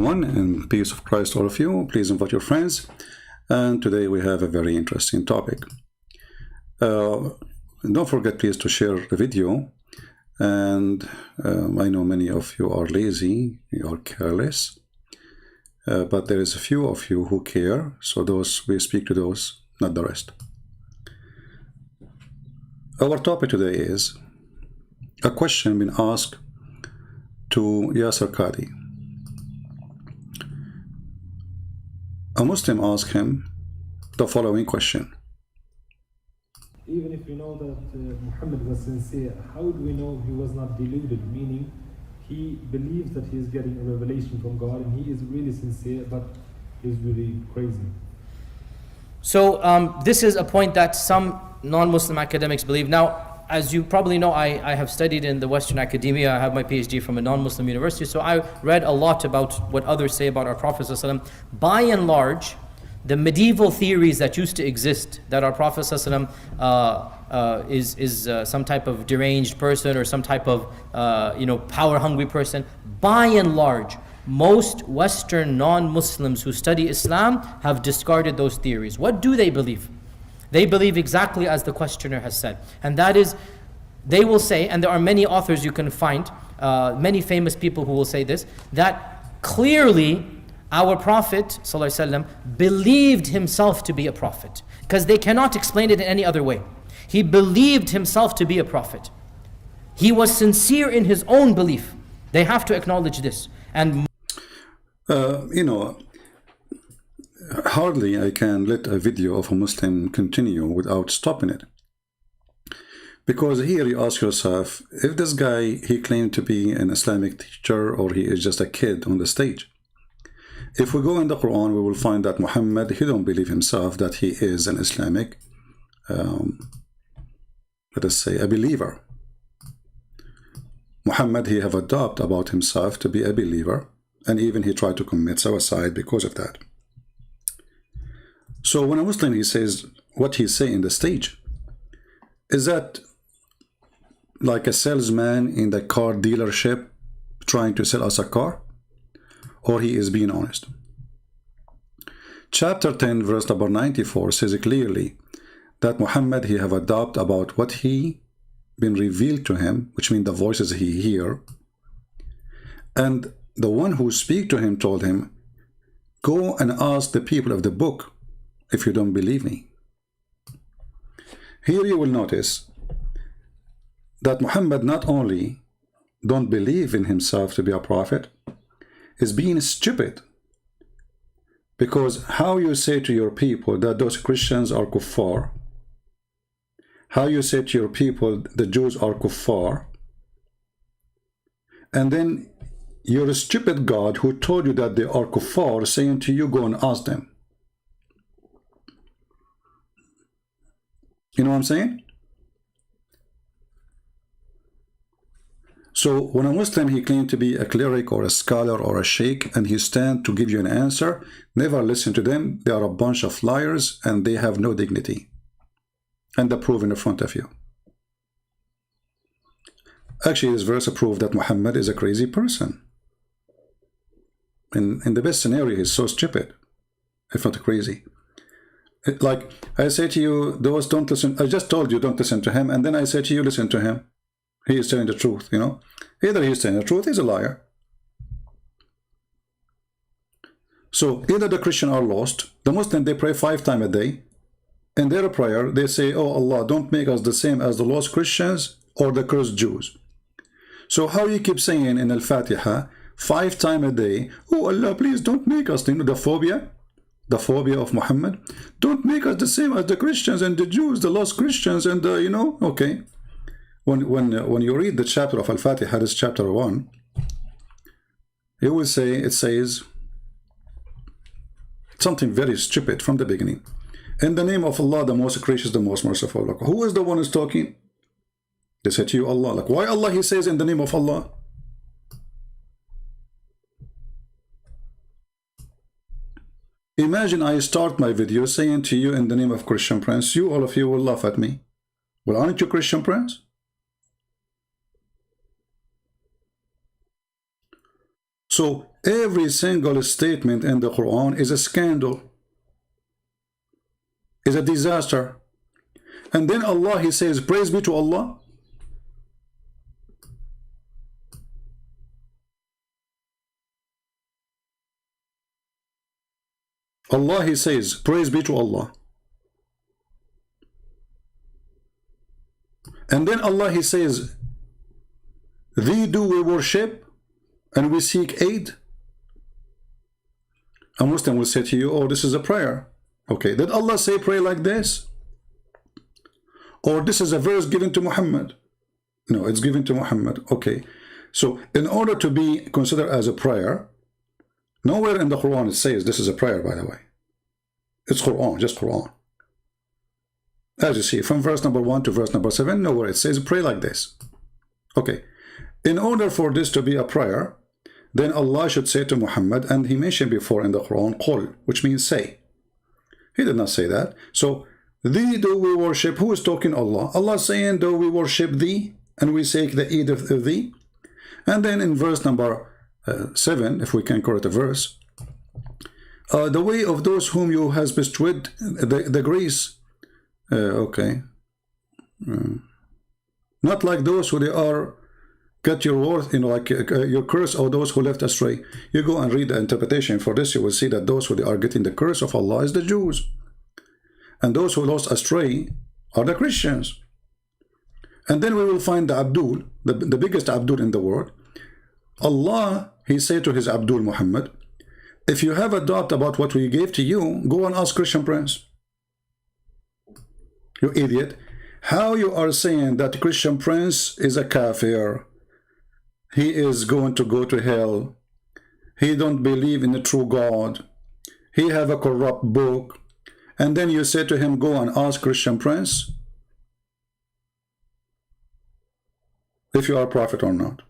everyone, and peace of Christ all of you. Please invite your friends. And today we have a very interesting topic. Don't forget, please, to share the video. And I know many of you are lazy, you are careless, but there is a few of you who care. So those, we speak to those, not the rest. Our topic today is a question been asked to Yasir Qadhi. A Muslim asked him the following question. Even if we know that Muhammad was sincere, how do we know he was not deluded? Meaning, he believes that he is getting a revelation from God and he is really sincere, but he's really crazy. So this is a point that some non-Muslim academics believe. Now, as you probably know, I have studied in the Western academia. I have my PhD from a non-Muslim university, so I read a lot about what others say about our Prophet ﷺ. By and large, the medieval theories that used to exist, that our Prophet ﷺ is some type of deranged person or some type of power-hungry person, by and large, most Western non-Muslims who study Islam have discarded those theories. What do they believe? They believe exactly as the questioner has said. And that is, they will say, and there are many authors you can find, many famous people who will say this, that clearly our Prophet ﷺ believed himself to be a prophet. Because they cannot explain it in any other way. He believed himself to be a prophet. He was sincere in his own belief. They have to acknowledge this. And hardly I can let a video of a Muslim continue without stopping it. Because here you ask yourself, if this guy, he claimed to be an Islamic teacher or he is just a kid on the stage. If we go in the Quran, we will find that Muhammad, he don't believe himself that he is an Islamic, let us say, a believer. Muhammad, he have adopted about himself to be a believer, and even he tried to commit suicide because of that. So when a Muslim, he says what he say in the stage, is that like a salesman in the car dealership trying to sell us a car? Or he is being honest? Chapter 10, verse number 94 says clearly that Muhammad, he have adopted about what he been revealed to him, which means the voices he hear. And the one who speak to him told him, go and ask the people of the book if you don't believe me. Here you will notice that Muhammad not only don't believe in himself to be a prophet, is being stupid. Because how you say to your people that those Christians are kuffar, how you say to your people the Jews are kuffar, and then you're a stupid God who told you that they are kuffar saying to you, go and ask them. You know what I'm saying? So when a Muslim, he claimed to be a cleric or a scholar or a sheikh, and he stand to give you an answer, never listen to them. They are a bunch of liars and they have no dignity. And the proof in front of you. Actually, this verse proves that Muhammad is a crazy person. In the best scenario, he's so stupid, if not crazy. Like I say to you, those don't listen. I just told you don't listen to him, and then I say to you, listen to him. He is telling the truth, you know. Either he's telling the truth, he's a liar. So either the Christian are lost. The Muslim, they pray 5 times a day. In their prayer, they say, oh Allah, don't make us the same as the lost Christians or the cursed Jews. So how you keep saying in Al-Fatiha 5 times a day, oh Allah, please don't make us, you know, the phobia of Muhammad. Don't make us the same as the Christians and the Jews, the lost Christians and the, you know, okay. When you read the chapter of Al-Fatiha, this chapter 1, you will say, it says something very stupid from the beginning. In the name of Allah, the most gracious, the most merciful. Like, who is the one who's talking? They say to you, Allah. Like, why Allah, he says in the name of Allah? Imagine I start my video saying to you in the name of Christian Prince, you, all of you will laugh at me. Well, aren't you Christian Prince? So every single statement in the Quran is a scandal, is a disaster. And then Allah, He says, praise be to Allah. Allah, He says, praise be to Allah. And then Allah, He says, thee do we worship and we seek aid. A Muslim will say to you, oh, this is a prayer. Okay, did Allah say pray like this? Or this is a verse given to Muhammad? No, it's given to Muhammad. Okay, so in order to be considered as a prayer, nowhere in the Quran it says this is a prayer, by the way. It's Quran, just Quran. As you see, from verse number 1 to verse number 7, nowhere it says pray like this. Okay, in order for this to be a prayer, then Allah should say to Muhammad, and He mentioned before in the Quran, Qul, which means say. He did not say that. So, thee do we worship. Who is talking? Allah. Allah saying, do we worship thee, and we seek the aid of thee. And then in verse number 7, if we can correct the verse, the way of those whom you has bestowed the grace. Okay. Not like those who they are get your worth, like your curse, or those who left astray. You go and read the interpretation for this, you will see that those who they are getting the curse of Allah is the Jews. And those who lost astray are the Christians. And then we will find the Abdul, the biggest Abdul in the world. Allah, He said to His Abdul Muhammad, if you have a doubt about what we gave to you, go and ask Christian Prince. You idiot. How you are saying that Christian Prince is a kafir? He is going to go to hell. He don't believe in the true God. He have a corrupt book. And then you say to him, go and ask Christian Prince if you are a prophet or not.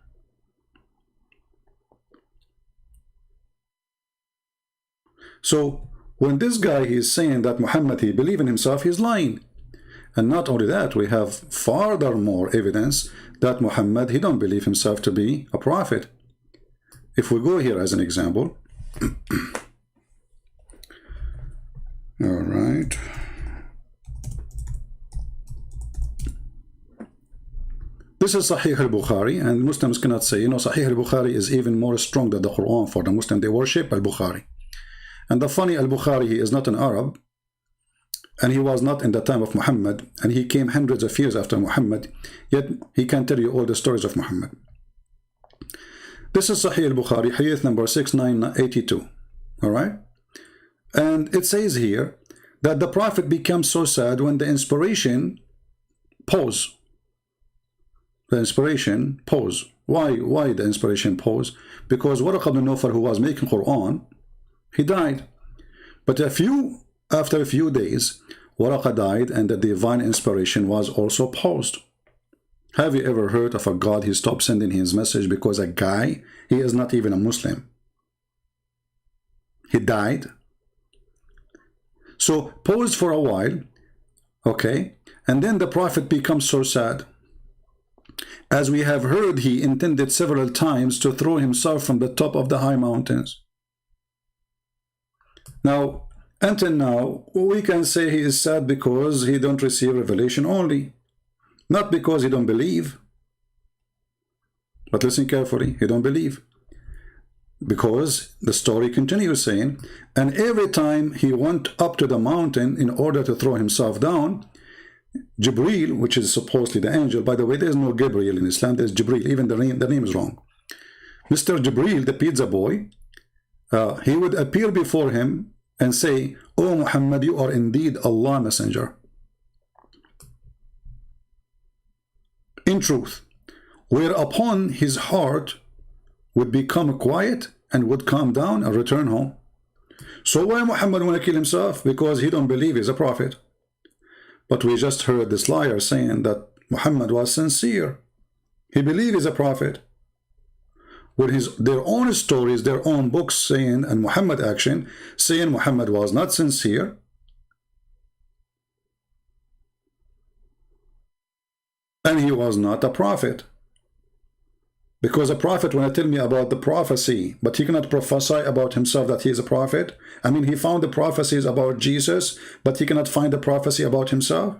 So when this guy is saying that Muhammad, he believe in himself, he's lying. And not only that, we have further more evidence that Muhammad, he don't believe himself to be a prophet. If we go here as an example, all right. This is Sahih al-Bukhari, and Muslims cannot say, Sahih al-Bukhari is even more strong than the Quran for the Muslim. They worship al-Bukhari. And the funny, al-Bukhari, he is not an Arab, and he was not in the time of Muhammad, and he came hundreds of years after Muhammad, yet he can tell you all the stories of Muhammad. This is Sahih al-Bukhari, hadith number 6982. All right? And it says here that the Prophet becomes so sad when the inspiration pause. The inspiration pause. Why the inspiration pause? Because Waraq ibn Nawfal, who was making Quran, he died. But after a few days, Waraq died and the divine inspiration was also paused. Have you ever heard of a God, he stopped sending his message because a guy, he is not even a Muslim, he died? So paused for a while, okay, and then the Prophet becomes so sad. As we have heard, he intended several times to throw himself from the top of the high mountains. Now, until now, we can say he is sad because he don't receive revelation only, not because he don't believe. But listen carefully, he don't believe. Because the story continues saying, and every time he went up to the mountain in order to throw himself down, Jibreel, which is supposedly the angel, by the way, there is no Gabriel in Islam, there's Jibreel, even the name is wrong. Mr. Jibreel, the pizza boy, he would appear before him and say, "O Muhammad, you are indeed Allah messenger." In truth, whereupon his heart would become quiet and would calm down and return home. So why Muhammad want to kill himself? Because he don't believe he's a prophet. But we just heard this liar saying that Muhammad was sincere. He believed he's a prophet. With their own stories, their own books saying, and Muhammad action, saying Muhammad was not sincere. And he was not a prophet. Because a prophet want to tell me about the prophecy, but he cannot prophesy about himself that he is a prophet. I mean, he found the prophecies about Jesus, but he cannot find the prophecy about himself.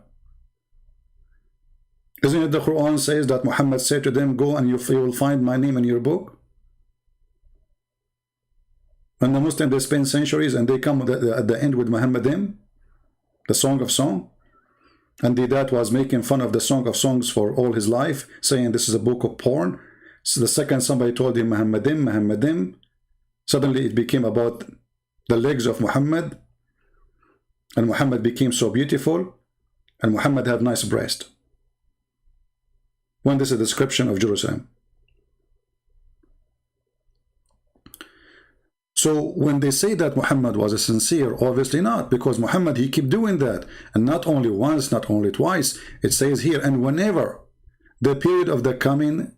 Isn't it the Quran says that Muhammad said to them, go and you will find my name in your book? And the Muslims, they spend centuries and they come at the end with Muhammadim, the Song of Song. And that was making fun of the Song of Songs for all his life, saying this is a book of porn. So the second somebody told him Muhammadim, Muhammadim, suddenly it became about the legs of Muhammad. And Muhammad became so beautiful. And Muhammad had nice breast. When this is a description of Jerusalem. So when they say that Muhammad was a sincere, obviously not, because Muhammad, he kept doing that. And not only once, not only twice, it says here, and whenever the period of the coming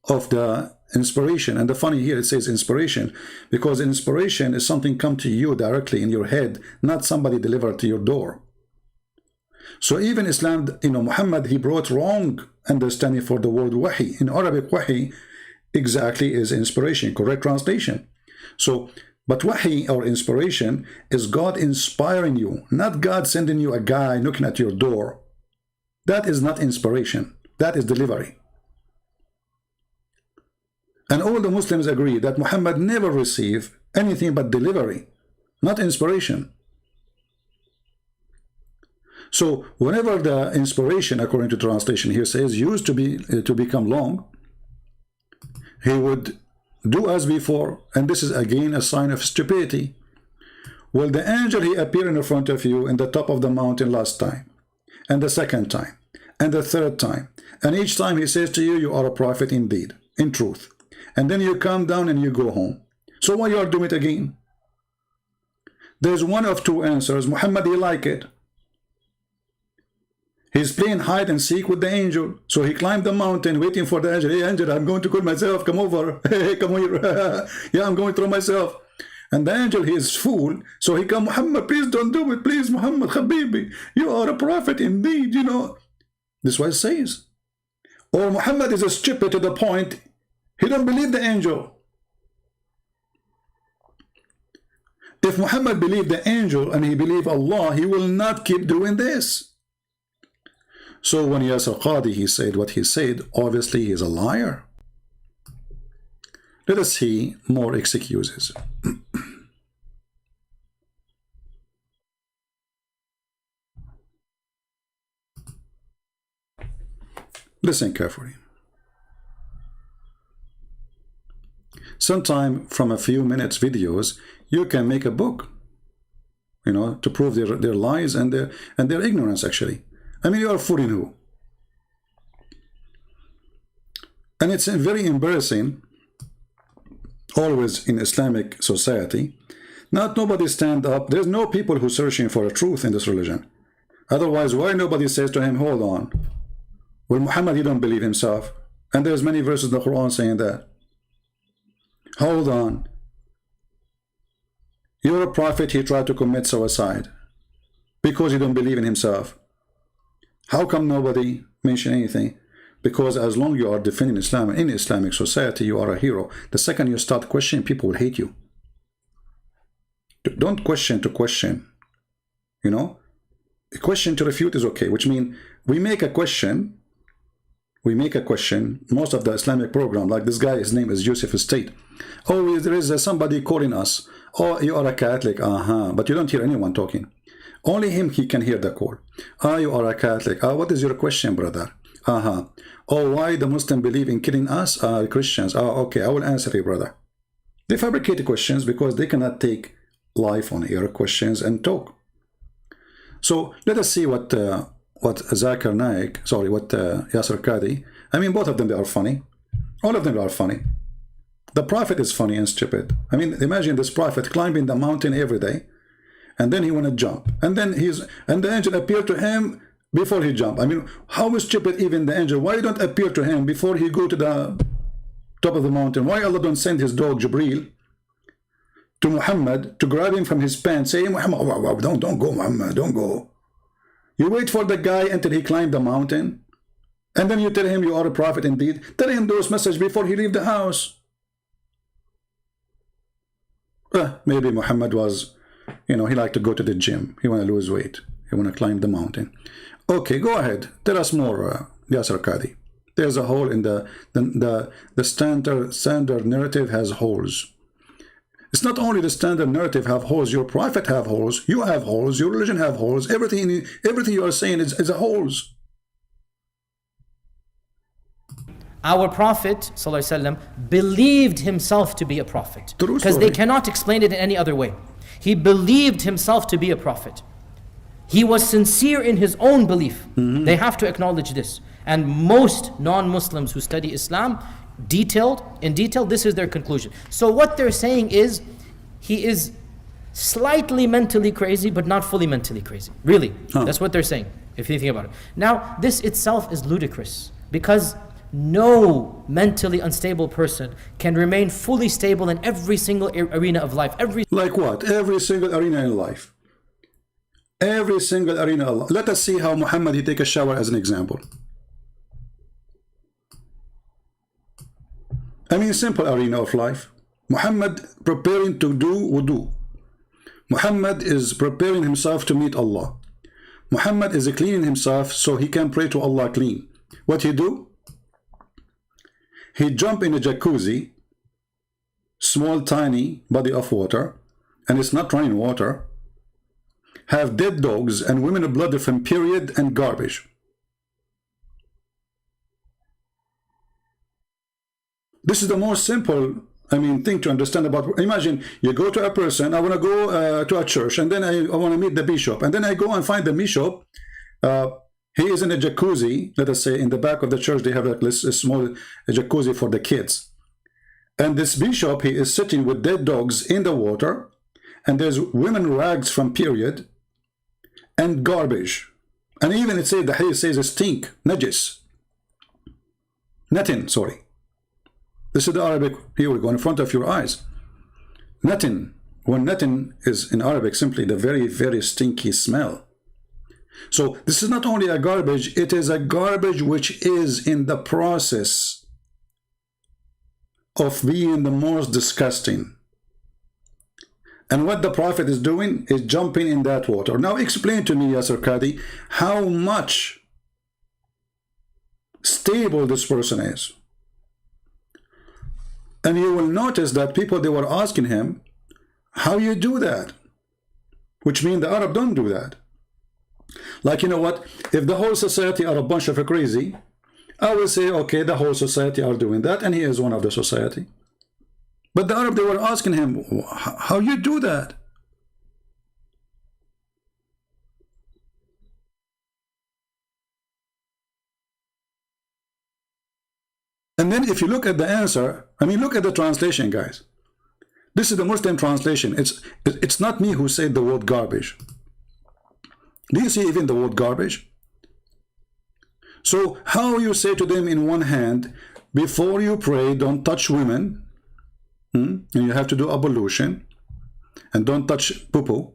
of the inspiration, and the funny here, it says inspiration, because inspiration is something come to you directly in your head, not somebody delivered to your door. So even Islam, Muhammad, he brought wrong understanding for the word wahi. In Arabic, wahi exactly is inspiration, correct translation. So, but wahi or inspiration is God inspiring you, not God sending you a guy knocking at your door. That is not inspiration. That is delivery. And all the Muslims agree that Muhammad never received anything but delivery, not inspiration. So whenever the inspiration, according to translation here says, used to become long, he would do as before, and this is again a sign of stupidity. Well, the angel, he appeared in front of you in the top of the mountain last time, and the second time, and the third time, and each time he says to you, you are a prophet indeed, in truth. And then you come down and you go home. So why you are doing it again? There's one of two answers. Muhammad, he like it. He's playing hide and seek with the angel. So he climbed the mountain waiting for the angel. Hey, angel, I'm going to kill myself. Come over. Hey, come here. Yeah, I'm going to throw myself. And the angel, he is fool. So he come, Muhammad, please don't do it. Please, Muhammad, Habibi, you are a prophet indeed, This is what it says. Or Muhammad is a stupid to the point, he don't believe the angel. If Muhammad believed the angel and he believed Allah, he will not keep doing this. So when Yasir Qadhi, he said what he said, obviously he is a liar. Let us see more excuses. Listen carefully. Sometime from a few minutes videos, you can make a book, to prove their lies and their ignorance, actually. I mean, you are fooling who? And it's very embarrassing, always in Islamic society, nobody stand up. There's no people who searching for a truth in this religion. Otherwise, why nobody says to him, hold on. Well, Muhammad, he don't believe himself. And there's many verses in the Quran saying that. Hold on. You're a prophet, he tried to commit suicide because he don't believe in himself. How come nobody mention anything? Because as long as you are defending Islam in Islamic society, you are a hero. The second you start questioning, people will hate you. Don't question to question. A question to refute is okay, which means we make a question. Most of the Islamic program, like this guy, his name is Yusuf State. Oh, there is somebody calling us. Oh, you are a Catholic. But you don't hear anyone talking. Only him, he can hear the call. You are a Catholic. What is your question, brother? Oh, why the Muslim believe in killing us? Christians. Okay, I will answer you, brother. They fabricate questions because they cannot take live on air questions and talk. So let us see what Zakir Naik, what Yasir Qadhi. I mean, both of them, they are funny. All of them are funny. The prophet is funny and stupid. I mean, imagine this prophet climbing the mountain every day, and then he want to jump, and then the angel appeared to him before he jumped. I mean, how is stupid even the angel? Why don't appear to him before he go to the top of the mountain? Why Allah don't send his dog Jibreel to Muhammad to grab him from his pants, say, Muhammad, don't go, Muhammad, don't go. You wait for the guy until he climbed the mountain, And then you tell him you are a prophet indeed. Tell him those messages before he leave the house. Maybe Muhammad was, he liked to go to the gym. He want to lose weight. He want to climb the mountain. Okay, go ahead. Tell us more, Yasir Qadhi. There's a hole in the standard narrative has holes. It's not only the standard narrative have holes. Your prophet have holes. You have holes. Your religion have holes. Everything you are saying is a holes. Our Prophet ﷺ believed himself to be a prophet. Because they cannot explain it in any other way. He believed himself to be a prophet. He was sincere in his own belief. They have to acknowledge this. And most non-Muslims who study Islam, in detail, this is their conclusion. So what they're saying is, he is slightly mentally crazy, but not fully mentally crazy. Really, that's what they're saying, if you think about it. Now, this itself is ludicrous, because no mentally unstable person can remain fully stable in every single arena of life. Like what? Every single arena in life. Every single arena of life. Let us see how Muhammad, he take a shower as an example. Simple arena of life. Muhammad preparing to do wudu. Muhammad is preparing himself to meet Allah. Muhammad is cleaning himself so he can pray to Allah clean. What he do? He jump in a jacuzzi, small tiny body of water, and it's not running water, have dead dogs and women blood from period and garbage. This is the most simple, thing to understand about. Imagine you go to a person, I want to go to a church, and then I want to meet the bishop, and then I go and find the bishop. He is in a jacuzzi, let us say in the back of the church, they have like a small jacuzzi for the kids. And this bishop, he is sitting with dead dogs in the water, and there's women rags from period, and garbage. And even it says, the hadith says stink, najis. Natin, sorry. This is the Arabic, here we go, in front of your eyes. Natin, when natin is in Arabic simply the very, very stinky smell. So this is not only a garbage, it is a garbage which is in the process of being the most disgusting. And what the Prophet is doing is jumping in that water. Now explain to me, Yasir Qadhi, how much stable this person is. And you will notice that people, they were asking him, how you do that? Which means the Arab don't do that. Like, you know what? If the whole society are a bunch of crazy, I will say, okay, the whole society are doing that, and he is one of the society. But the Arab, they were asking him, how you do that? And then if you look at the answer, look at the translation, guys. This is the Muslim translation. It's not me who said the word garbage. Do you see even the word garbage? So how you say to them in one hand, before you pray, don't touch women, and you have to do ablution, and don't touch poo-poo,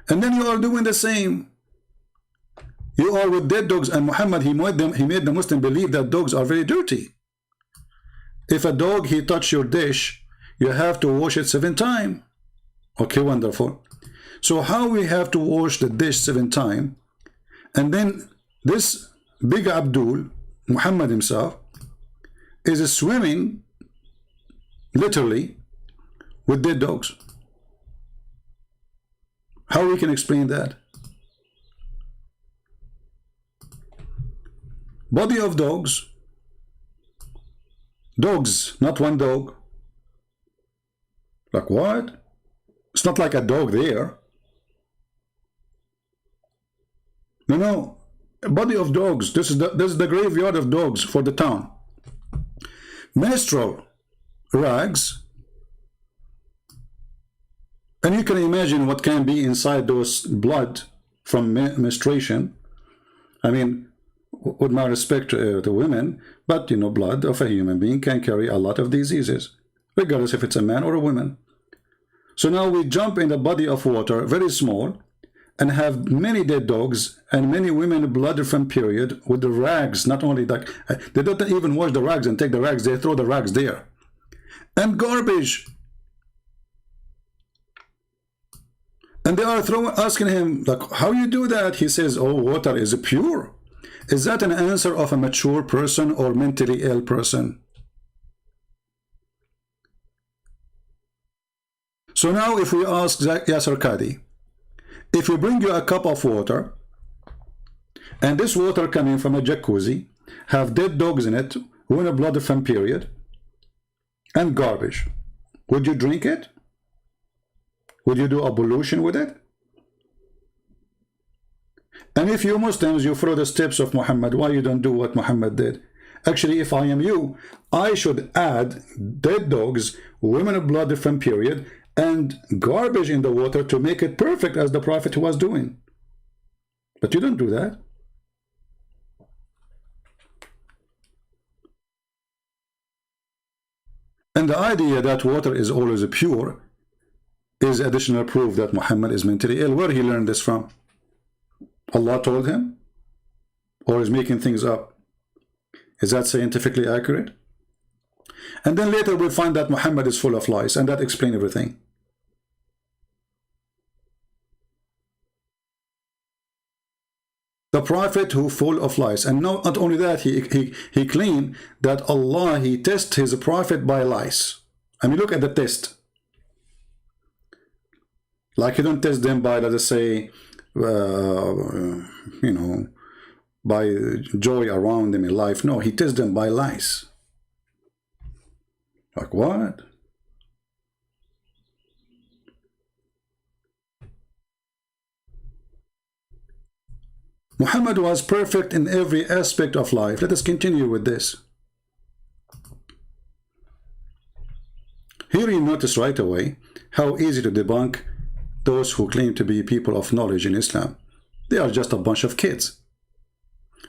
and then you are doing the same. You are with dead dogs, and Muhammad, he made the Muslim believe that dogs are very dirty. If a dog, he touch your dish, you have to wash it 7 times. Okay, wonderful. So how we have to wash the dish 7 times, and then this big Abdul, Muhammad himself, is swimming, literally, with dead dogs. How we can explain that? Body of dogs, not one dog. Like what? It's not like a dog there. No, a body of dogs. This is the graveyard of dogs for the town. Menstrual rags, and you can imagine what can be inside those blood from menstruation. With my respect to women, but blood of a human being can carry a lot of diseases, regardless if it's a man or a woman. So now we jump in a body of water, very small, and have many dead dogs and many women blood from period with the rags, not only that, they don't even wash the rags and take the rags, they throw the rags there. And garbage. And they are asking him, like, how you do that? He says, oh, water is pure. Is that an answer of a mature person or mentally ill person? So now if we ask Yasir Qadhi, if we bring you a cup of water, and this water coming from a jacuzzi, have dead dogs in it, who a blood from period, and garbage, would you drink it? Would you do ablution with it? And if you Muslims, you follow the steps of Muhammad, why you don't do what Muhammad did? Actually, if I am you, I should add dead dogs, women of blood from period, and garbage in the water to make it perfect as the Prophet was doing. But you don't do that. And the idea that water is always pure is additional proof that Muhammad is mentally ill. Where he learned this from? Allah told him? Or is making things up? Is that scientifically accurate? And then later we'll find that Muhammad is full of lies, and that explains everything. The Prophet who full of lies. And not only that, he claimed that Allah, he tests his Prophet by lies. I mean, look at the test. Like he don't test them by, let us say, you know, by joy around them in life. No, he tests them by lies. Like what? Muhammad was perfect in every aspect of life. Let us continue with this. Here you notice right away how easy to debunk those who claim to be people of knowledge in Islam. They are just a bunch of kids.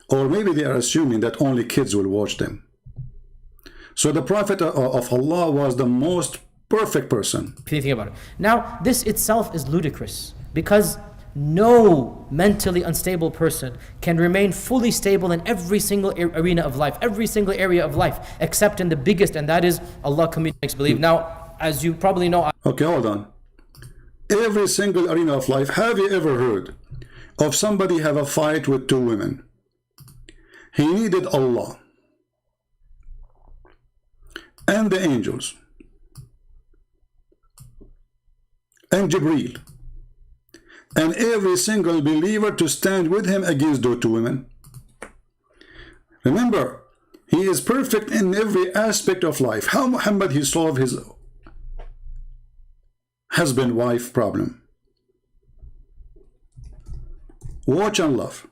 Or maybe they are assuming that only kids will watch them. So the Prophet of Allah was the most perfect person. If you think about it. Now, this itself is ludicrous, because no mentally unstable person can remain fully stable in every single arena of life, every single area of life, except in the biggest, and that is Allah makes believe. Now, as you probably know... Okay, hold on. Every single arena of life. Have you ever heard of somebody have a fight with two women? He needed Allah and the angels and Jibreel and every single believer to stand with him against those two women. Remember, he is perfect in every aspect of life. How Muhammad he solved his husband-wife problem? Watch and love.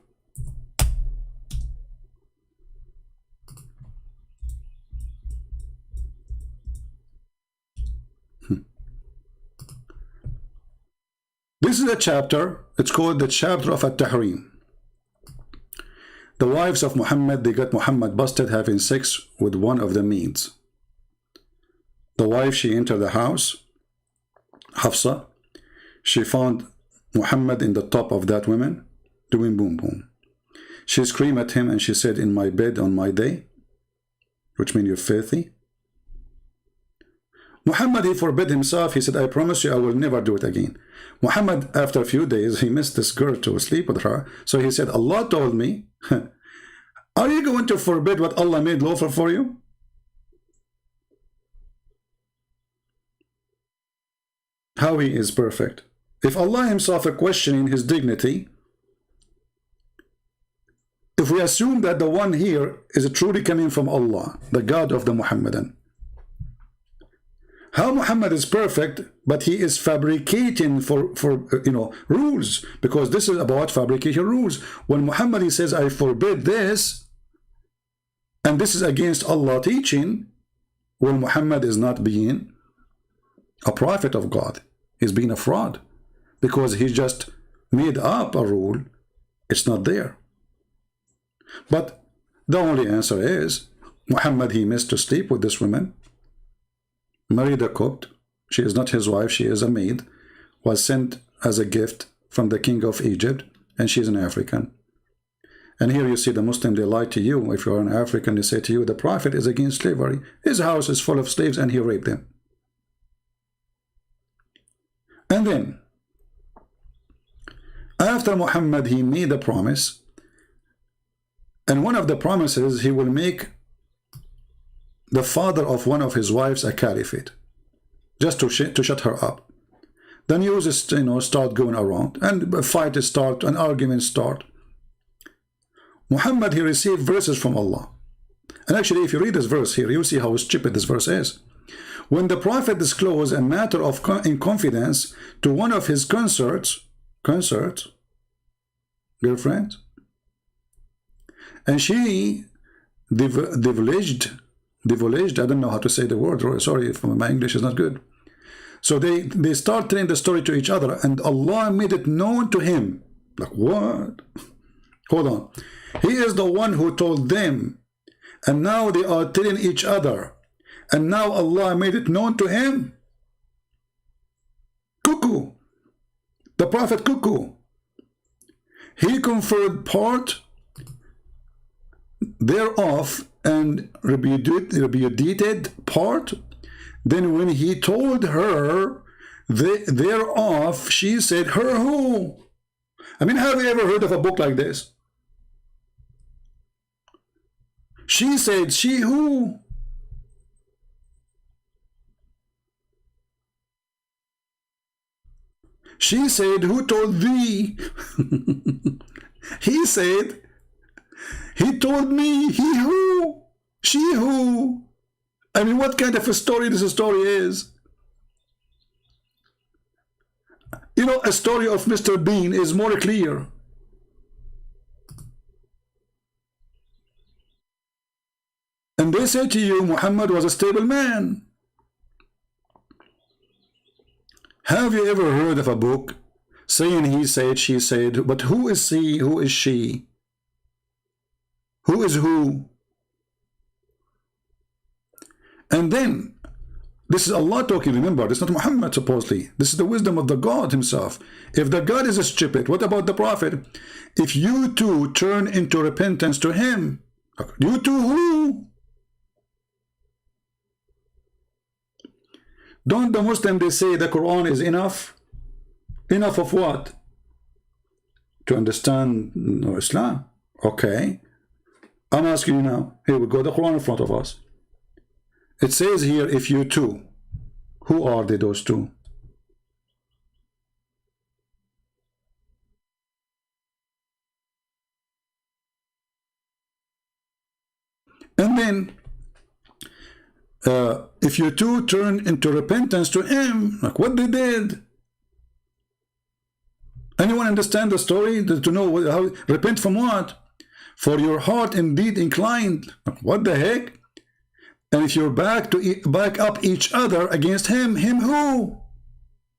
This is a chapter, it's called the chapter of At-Tahrim. The wives of Muhammad, they got Muhammad busted having sex with one of the maids. The wife, she entered the house, Hafsa, she found Muhammad in the top of that woman, doing boom boom. She screamed at him and she said, in my bed on my day, which means you're filthy. Muhammad, he forbid himself. He said, I promise you I will never do it again. Muhammad, after a few days, he missed this girl to sleep with her. So he said, Allah told me, are you going to forbid what Allah made lawful for you? How he is perfect. If Allah himself is questioning his dignity, if we assume that the one here is truly coming from Allah, the God of the Muhammadan, how Muhammad is perfect, but he is fabricating for rules, because this is about fabrication rules. When Muhammad he says, I forbid this, and this is against Allah teaching, well, Muhammad is not being a prophet of God. He's being a fraud, because he just made up a rule. It's not there. But the only answer is, Muhammad, he missed to sleep with this woman, married a cook. She is not his wife, she is a maid, was sent as a gift from the king of Egypt, and she's an African. And here you see the Muslim, they lie to you. If you're an African, they say to you, the Prophet is against slavery. His house is full of slaves and he raped them. And then, after Muhammad, he made a promise. And one of the promises, he will make the father of one of his wives a caliphate. Just to shut her up. The news is, start going around. And a fight start, an argument start. Muhammad, he received verses from Allah. And actually, if you read this verse here, you'll see how stupid this verse is. When the Prophet disclosed a matter of in confidence to one of his girlfriends, and she divulged, I don't know how to say the word, sorry if my English is not good. So they start telling the story to each other, and Allah made it known to him. Like, what? Hold on. He is the one who told them, and now they are telling each other, and now Allah made it known to him. Cuckoo. The Prophet cuckoo. He conferred part thereof and repudiated part. Then when he told her thereof, she said, her who? I mean, have you ever heard of a book like this? She said, she who? She said, who told thee? He said, he told me. He who? She who? I mean, what kind of a story this story is? You know, a story of Mr. Bean is more clear. And they say to you, Muhammad was a stable man. Have you ever heard of a book saying he said, she said, but who is he, who is she? Who is who? And then, this is Allah talking, remember, this is not Muhammad supposedly. This is the wisdom of the God himself. If the God is stupid, what about the Prophet? If you two turn into repentance to him, you two who? Don't the Muslims, they say the Quran is enough? Enough of what? To understand Islam? Okay. I'm asking you now. Here we go, the Quran in front of us. It says here, if you two. Who are they, those two? And then, if you two turn into repentance to him, like what they did. Anyone understand the story? To know how, repent from what? For your heart indeed inclined. What the heck? And if you're back up each other against him who?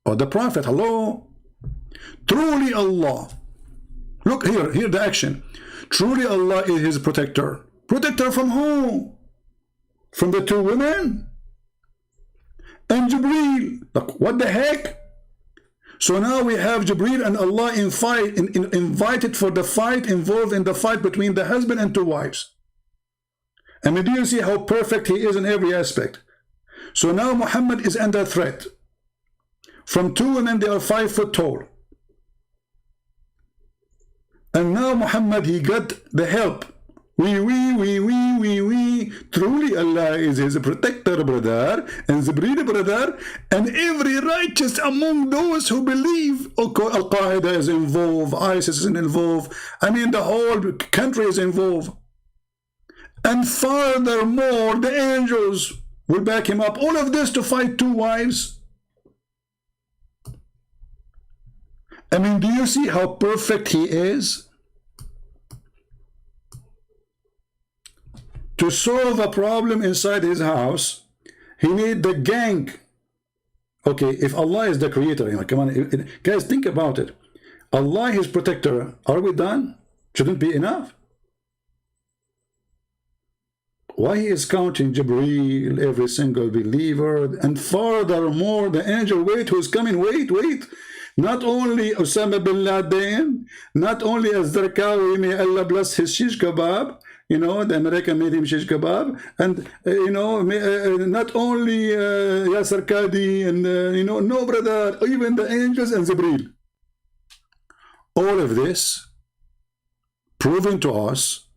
Or the Prophet, hello? Truly Allah. Look here the action. Truly Allah is his protector. Protector from who? From the two women? And Jibreel. Look, what the heck? So now we have Jibreel and Allah invited for the fight, involved in the fight between the husband and two wives. I mean, do you see how perfect he is in every aspect? So now Muhammad is under threat. From two women, they are 5 foot tall. And now Muhammad, he got the help. Truly Allah is his protector, brother, and Jibreel, brother, and every righteous among those who believe. Al-Qaeda is involved, ISIS is involved. I mean, the whole country is involved. And furthermore, the angels will back him up. All of this to fight two wives. I mean, do you see how perfect he is? To solve a problem inside his house, he need the gang. Okay, if Allah is the creator, come on, guys, think about it. Allah is protector. Are we done? Shouldn't be enough? Why he is counting Jibreel, every single believer, and furthermore, the angel, wait, who's coming? Wait. Not only Osama bin Laden, not as Zarqawi, may Allah bless his shish kebab, you know, the American made him shish kebab, and you know, not only Yasir Qadhi, and you know, no brother, even the angels and Jibreel. All of this proving to us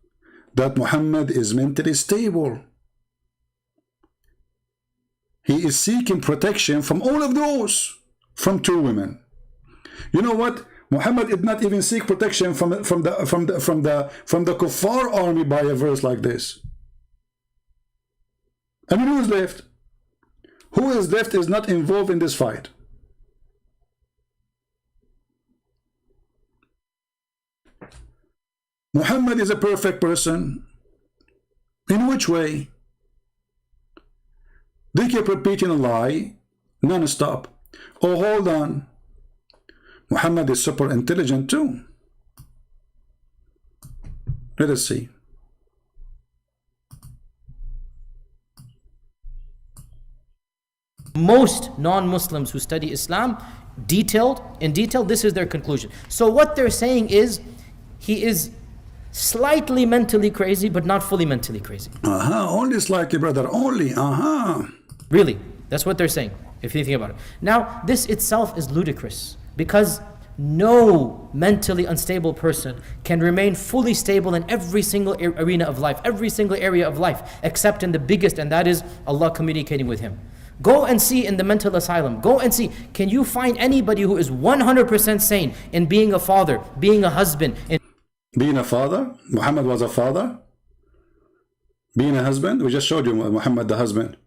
that Muhammad is mentally stable. He is seeking protection from all of those, from two women. You know what? Muhammad did not even seek protection from the kuffar army by a verse like this. I mean, who is left? Who is left is not involved in this fight. Muhammad is a perfect person. In which way? They keep repeating a lie non-stop. Oh, hold on. Muhammad is super intelligent too. Let us see. Most non-Muslims who study Islam, in detail, this is their conclusion. So what they're saying is, he is slightly mentally crazy, but not fully mentally crazy. Only slightly, brother, only, Really, that's what they're saying, if you think about it. Now, this itself is ludicrous, because no mentally unstable person can remain fully stable in every single arena of life, every single area of life, except in the biggest, and that is Allah communicating with him. Go and see in the mental asylum, go and see, can you find anybody who is 100% sane in being a father, being a husband, in being a father? Muhammad was a father. Being a husband? We just showed you Muhammad the husband.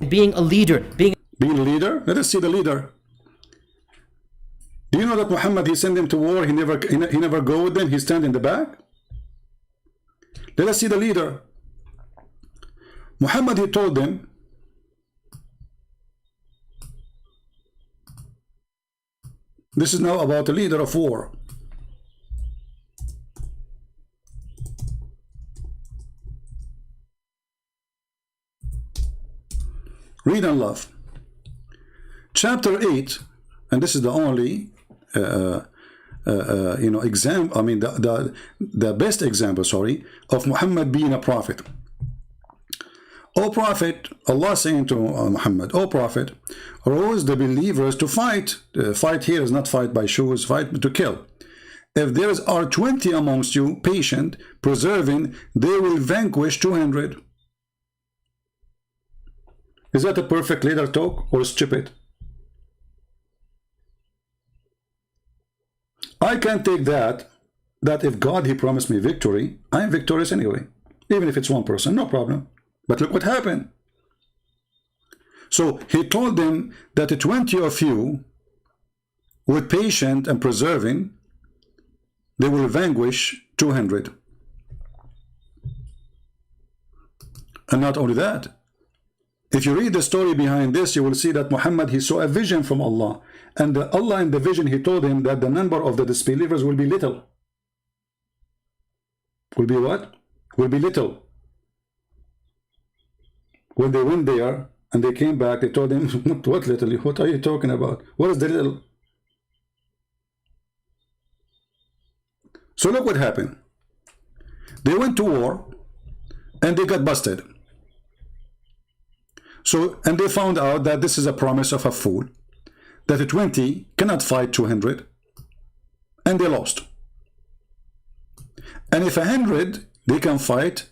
being a leader, being a leader? Let us see the leader. Do you know that Muhammad, he sent him to war, he never go with them, he stand in the back? Let us see the leader. Muhammad, he told them, this is now about a leader of war. Read and love. Chapter 8, and this is the only you know, example, I mean the best example, sorry, of Muhammad being a prophet. O Prophet, Allah saying to Muhammad, O Prophet, rouse the believers to fight. Fight here is not fight by shoes, fight to kill. If there are 20 amongst you patient, preserving, they will vanquish 200. Is that a perfect leader talk or stupid? I can take that if God, he promised me victory, I am victorious anyway. Even if it's one person, no problem. But look what happened. So he told them that the 20 of you, with patient and persevering, they will vanquish 200. And not only that, if you read the story behind this, you will see that Muhammad, he saw a vision from Allah. And Allah in the vision, he told him that the number of the disbelievers will be little. Will be what? Will be little. When they went there and they came back, they told him, what little? What are you talking about? What is the little? So look what happened. They went to war and they got busted. So, and they found out that this is a promise of a fool, that the 20 cannot fight 200, and they lost. And if 100, they can fight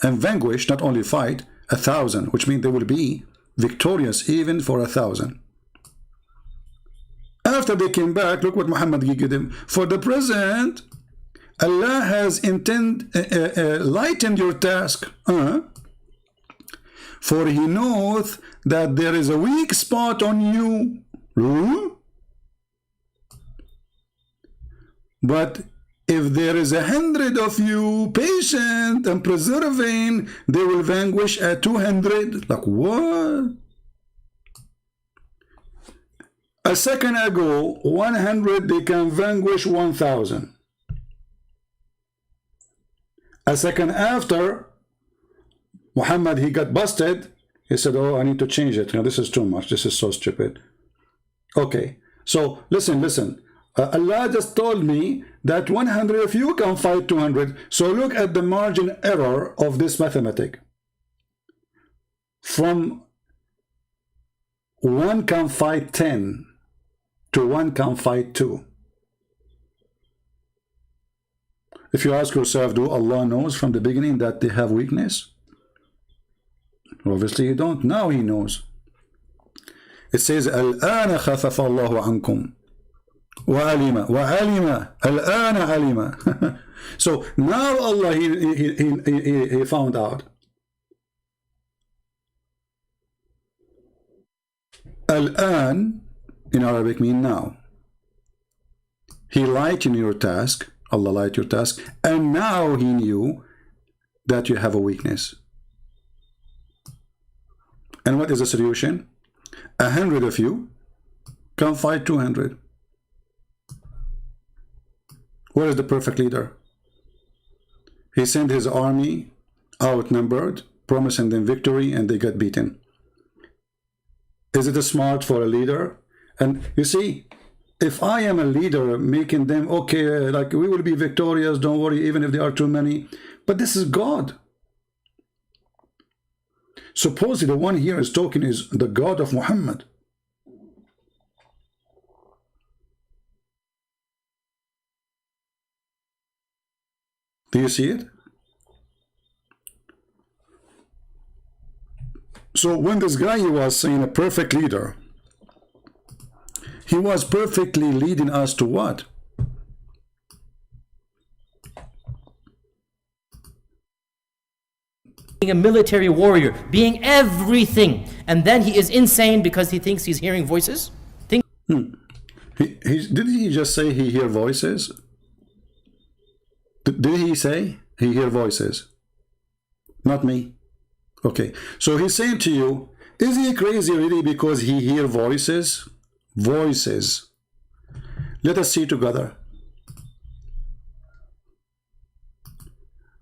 and vanquish, not only fight, 1,000, which means they will be victorious even for 1,000. After they came back, look what Muhammad gave them. For the present, Allah has lightened your task. For he knoweth that there is a weak spot on you. But if there is 100 of you patient and persevering, they will vanquish 200. Like what? A second ago, 100 they can vanquish 1,000. A second after, Muhammad, he got busted. He said, oh, I need to change it. You know, this is too much. This is so stupid. Okay. So listen. Allah just told me that 100 of you can fight 200. So look at the margin error of this mathematic. From 1 can fight 10 to 1 can fight 2. If you ask yourself, do Allah knows from the beginning that they have weakness? Obviously you don't. Now He knows. It says, الآن خفف الله عنكم وعلم الآن علم. So now Allah he found out. الآن in Arabic mean now. He lightened your task. Allah lightened your task, and now He knew that you have a weakness. And what is the solution? 100 of you can fight 200. Where is the perfect leader? He sent his army outnumbered, promising them victory, and they got beaten. Is it smart for a leader? And you see, if I am a leader making them, okay, like we will be victorious, don't worry, even if there are too many. But this is God. Supposedly the one here is talking is the God of Muhammad. Do you see it? So when this guy he was saying a perfect leader, he was perfectly leading us to what? Being a military warrior, being everything, and then he is insane because he thinks he's hearing voices. Did he just say he hear voices? Did he say he hear voices? Not me. Okay, so he's saying to you, is he crazy really because he hear voices? Voices. Let us see together.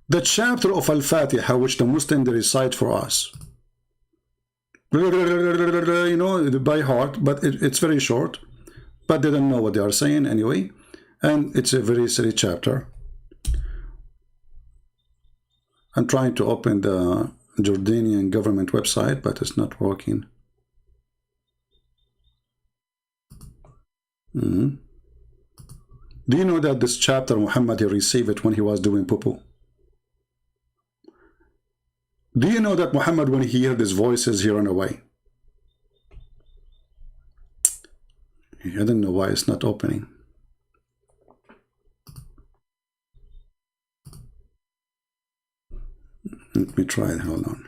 The chapter of Al-Fatiha which the Muslim they recite for us. You know, by heart, but it's very short. But they don't know what they are saying anyway. And it's a very silly chapter. I'm trying to open the Jordanian government website, but it's not working. Do you know that this chapter Muhammad he received it when he was doing poo-poo? Do you know that Muhammad when he heard his voices he ran away? I don't know why it's not opening. Let me try it, hold on.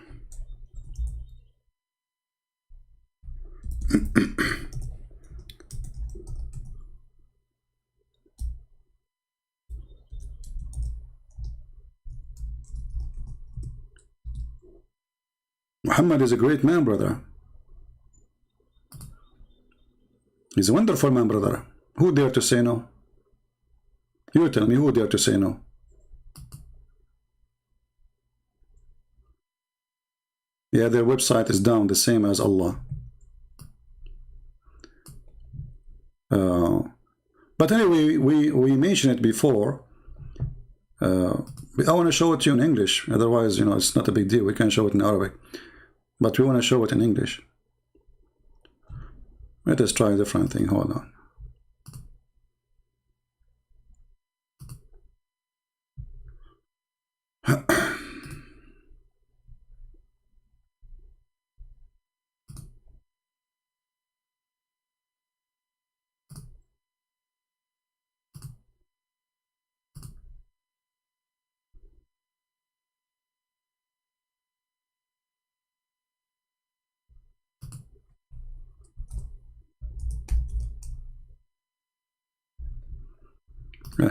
Muhammad is a great man, brother. He's a wonderful man, brother. Who dare to say no? You tell me, who dare to say no? Yeah, their website is down, the same as Allah. But anyway, we mentioned it before. I want to show it to you in English. Otherwise, you know, it's not a big deal. We can show it in Arabic. But we want to show it in English. Let us try a different thing. Hold on.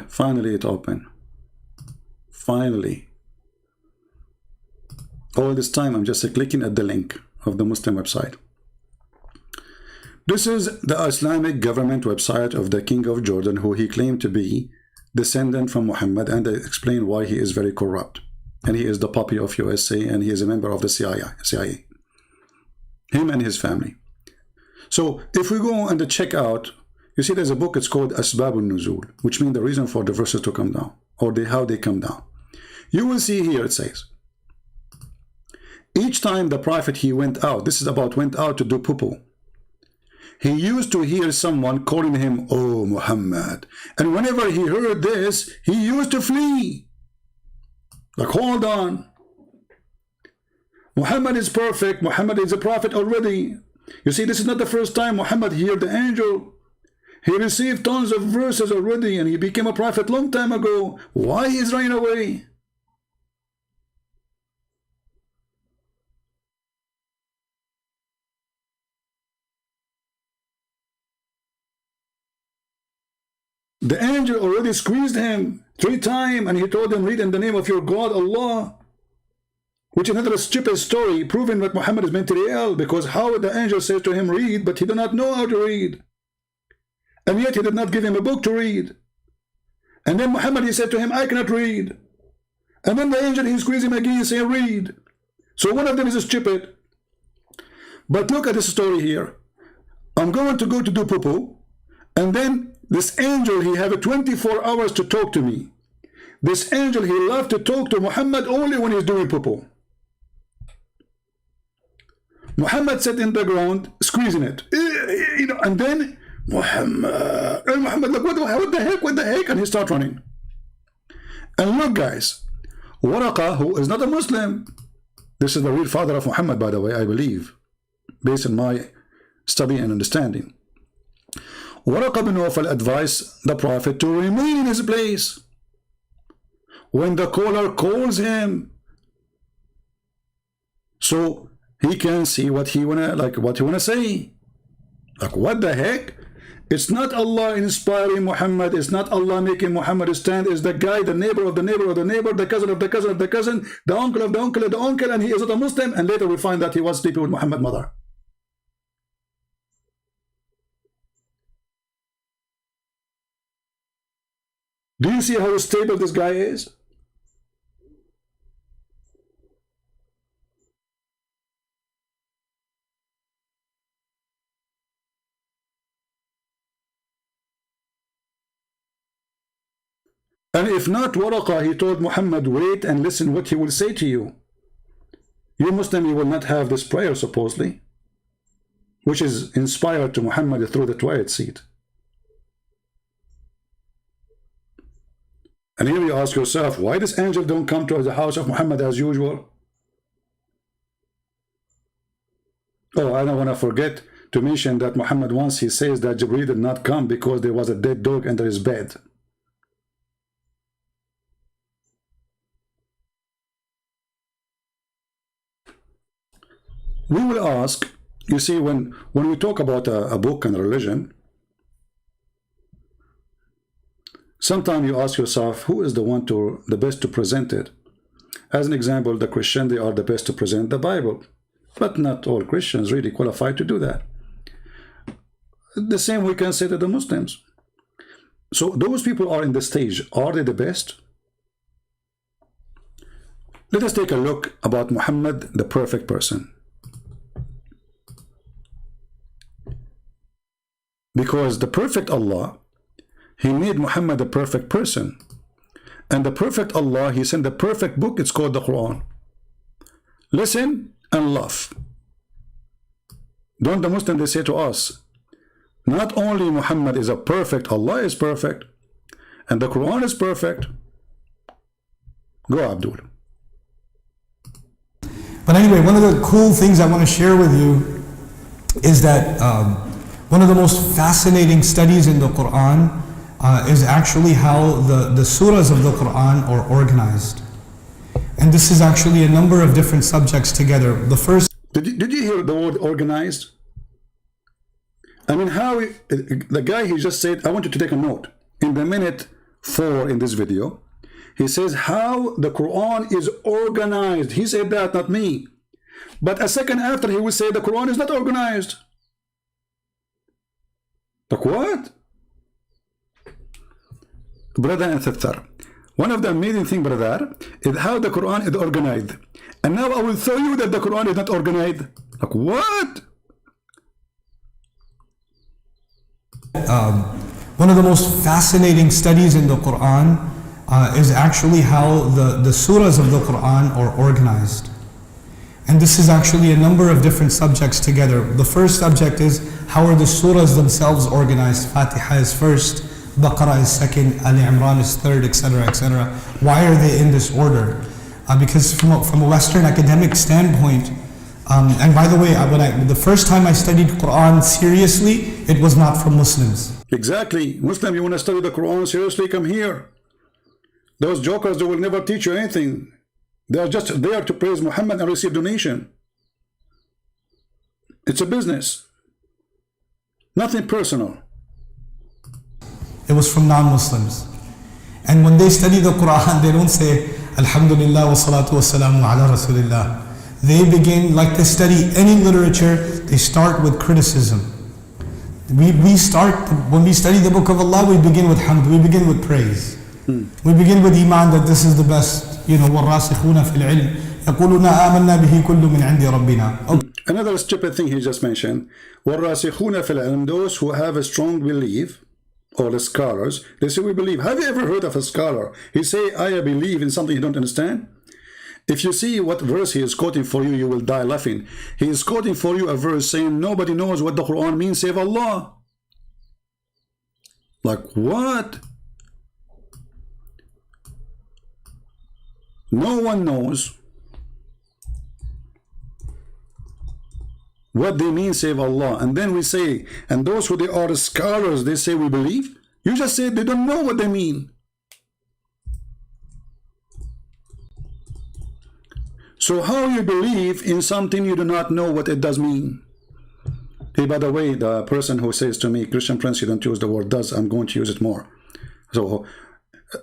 Finally it opened. Finally. All this time I'm just clicking at the link of the Muslim website. This is the Islamic government website of the King of Jordan, who he claimed to be descendant from Muhammad, and they explain why he is very corrupt. And he is the puppy of USA, and he is a member of the CIA. Him and his family. So if we go and check out You see, there's a book, it's called Asbab al-Nuzul, which means the reason for the verses to come down, or how they come down. You will see here, it says, each time the prophet, he went out, this is about went out to do poo-poo, he used to hear someone calling him, oh Muhammad. And whenever he heard this, he used to flee. Like, hold on. Muhammad is perfect. Muhammad is a prophet already. You see, this is not the first time Muhammad heard the angel. He received tons of verses already, and he became a prophet long time ago. Why he's running away? The angel already squeezed him 3 times, and he told him, read in the name of your God, Allah. Which is another stupid story, proving that Muhammad is mentally ill, because how the angel says to him, read, but he did not know how to read. And yet he did not give him a book to read. And then Muhammad, he said to him, I cannot read. And then the angel, he squeezed him again, saying, read. So one of them is stupid. But look at this story here. I'm going to go to do poo-poo, and then this angel, he have 24 hours to talk to me. This angel, he loved to talk to Muhammad only when he's doing poo-poo. Muhammad sat in the ground, squeezing it, you know, and then Muhammad, look, what the heck, and he start running. And look, guys, Waraqa, who is not a Muslim, this is the real father of Muhammad, by the way, I believe, based on my study and understanding. Waraqa bin Nawfal advised the Prophet to remain in his place when the caller calls him, so he can see what he wanna say. Like, what the heck? It's not Allah inspiring Muhammad, it's not Allah making Muhammad stand, it's the guy, the neighbor of the neighbor of the neighbor, the cousin of the cousin of the cousin, the uncle of the uncle of the uncle, and he is not a Muslim, and later we find that he was sleeping with Muhammad's mother. Do you see how stable this guy is? And if not Waraqa, he told Muhammad, wait and listen what he will say to you. You Muslim, you will not have this prayer supposedly, which is inspired to Muhammad through the twilight seat. And here you ask yourself, why this angel don't come to the house of Muhammad as usual? Oh, I don't want to forget to mention that Muhammad once, he says that Jibreel did not come because there was a dead dog under his bed. We will ask, you see, when we talk about a book and a religion, sometimes you ask yourself, who is the best to present it? As an example, the Christian, they are the best to present the Bible. But not all Christians really qualify to do that. The same we can say to the Muslims. So those people are in the stage. Are they the best? Let us take a look about Muhammad, the perfect person. Because the perfect Allah, he made Muhammad a perfect person. And the perfect Allah, he sent the perfect book, it's called the Quran. Listen and love. Don't the Muslims, they say to us, not only Muhammad is a perfect, Allah is perfect, and the Quran is perfect. Go, Abdul. But anyway, one of the cool things I want to share with you is that one of the most fascinating studies in the Quran is actually how the surahs of the Quran are organized. And this is actually a number of different subjects together. The first... Did you hear the word organized? I mean, how the guy, he just said, I want you to take a note. In the minute 4 in this video, he says how the Quran is organized. He said that, not me. But a second after, he will say the Quran is not organized. Like what? Brother and sister, one of the amazing things, brother, is how the Quran is organized. And now I will show you that the Quran is not organized. Like what? One of the most fascinating studies in the Quran is actually how the surahs of the Quran are organized. And this is actually a number of different subjects together. The first subject is how are the surahs themselves organized? Fatiha is first, Baqarah is second, Ali Imran is third, etc., etc. Why are they in this order? Because from a Western academic standpoint, and by the way, the first time I studied Quran seriously, it was not from Muslims. Exactly. Muslim, you want to study the Quran seriously, come here. Those jokers, they will never teach you anything. They are just there to praise Muhammad and receive donation. It's a business. Nothing personal. It was from non-Muslims. And when they study the Quran, they don't say, Alhamdulillah wa salatu wa salamu ala Rasulillah. They begin, like they study any literature, they start with criticism. We start, when we study the book of Allah, we begin with hamd, we begin with praise. We begin with iman that this is the best. وَالرَّاسِخُونَ فِي الْعِلْمِ يَقُولُونَ آمَنَّا بِهِ كُلُّ مِنْ عِنْدِ رَبِّنَا. Another stupid thing he just mentioned. وَالرَّاسِخُونَ فِي الْعِلْمِ, those who have a strong belief, or the scholars, they say we believe. Have you ever heard of a scholar? He say, I believe in something you don't understand. If you see what verse he is quoting for you, you will die laughing. He is quoting for you a verse saying nobody knows what the Quran means save Allah. Like what? No one knows what they mean save Allah. And then we say, and those who they are scholars, they say we believe. You just said they don't know what they mean. So how you believe in something you do not know what it does mean? Hey, by the way, the person who says to me, Christian Prince, you don't use the word does, I'm going to use it more. So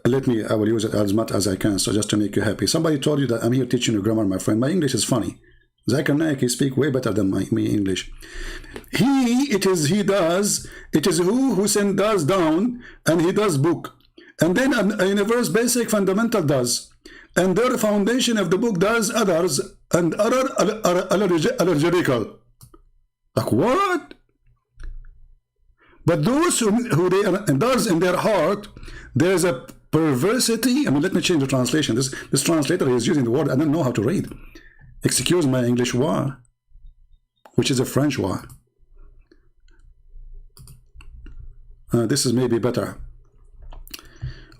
I will use it as much as I can, so just to make you happy. Somebody told you that I'm here teaching you grammar, my friend. My English is funny. Zakir Naik, he speak way better than me English. It is he does, it is who send does down, and he does book. And then a universe basic fundamental does. And their foundation of the book does others, and other allergical. Like what? But those who they does in their heart, there's a perversity. I mean, let me change the translation. This translator is using the word I don't know how to read. Excuse my English word, which is a French word. This is maybe better.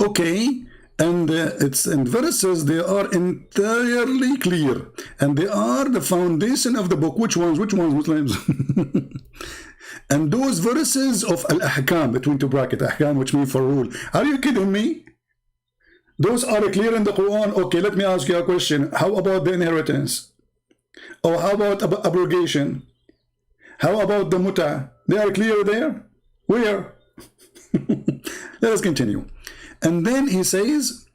Okay, and it's in verses, they are entirely clear, and they are the foundation of the book. Which ones, Muslims? And those verses of al-ahkam, between two brackets, ahkam, which mean for rule. Are you kidding me? Those are clear in the Quran. Okay, let me ask you a question. How about the inheritance? Or how about abrogation? How about the muta? They are clear there? Where? Let us continue. And then he says,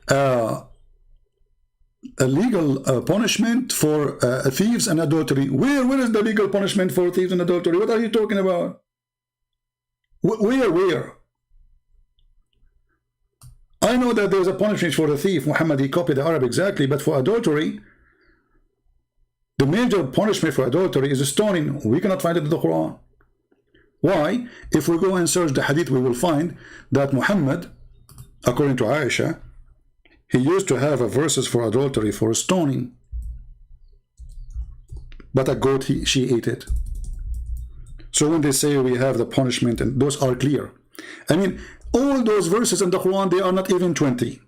a legal punishment for thieves and adultery. Where is the legal punishment for thieves and adultery? What are you talking about? Where? I know that there's a punishment for the thief. Muhammad, he copied the Arab exactly, but for adultery, the major punishment for adultery is stoning. We cannot find it in the Quran. Why? If we go and search the hadith, we will find that Muhammad, according to Aisha, he used to have a verses for adultery, for stoning. But a goat, she ate it. So when they say we have the punishment, and those are clear. I mean, all those verses in the Quran, they are not even 20.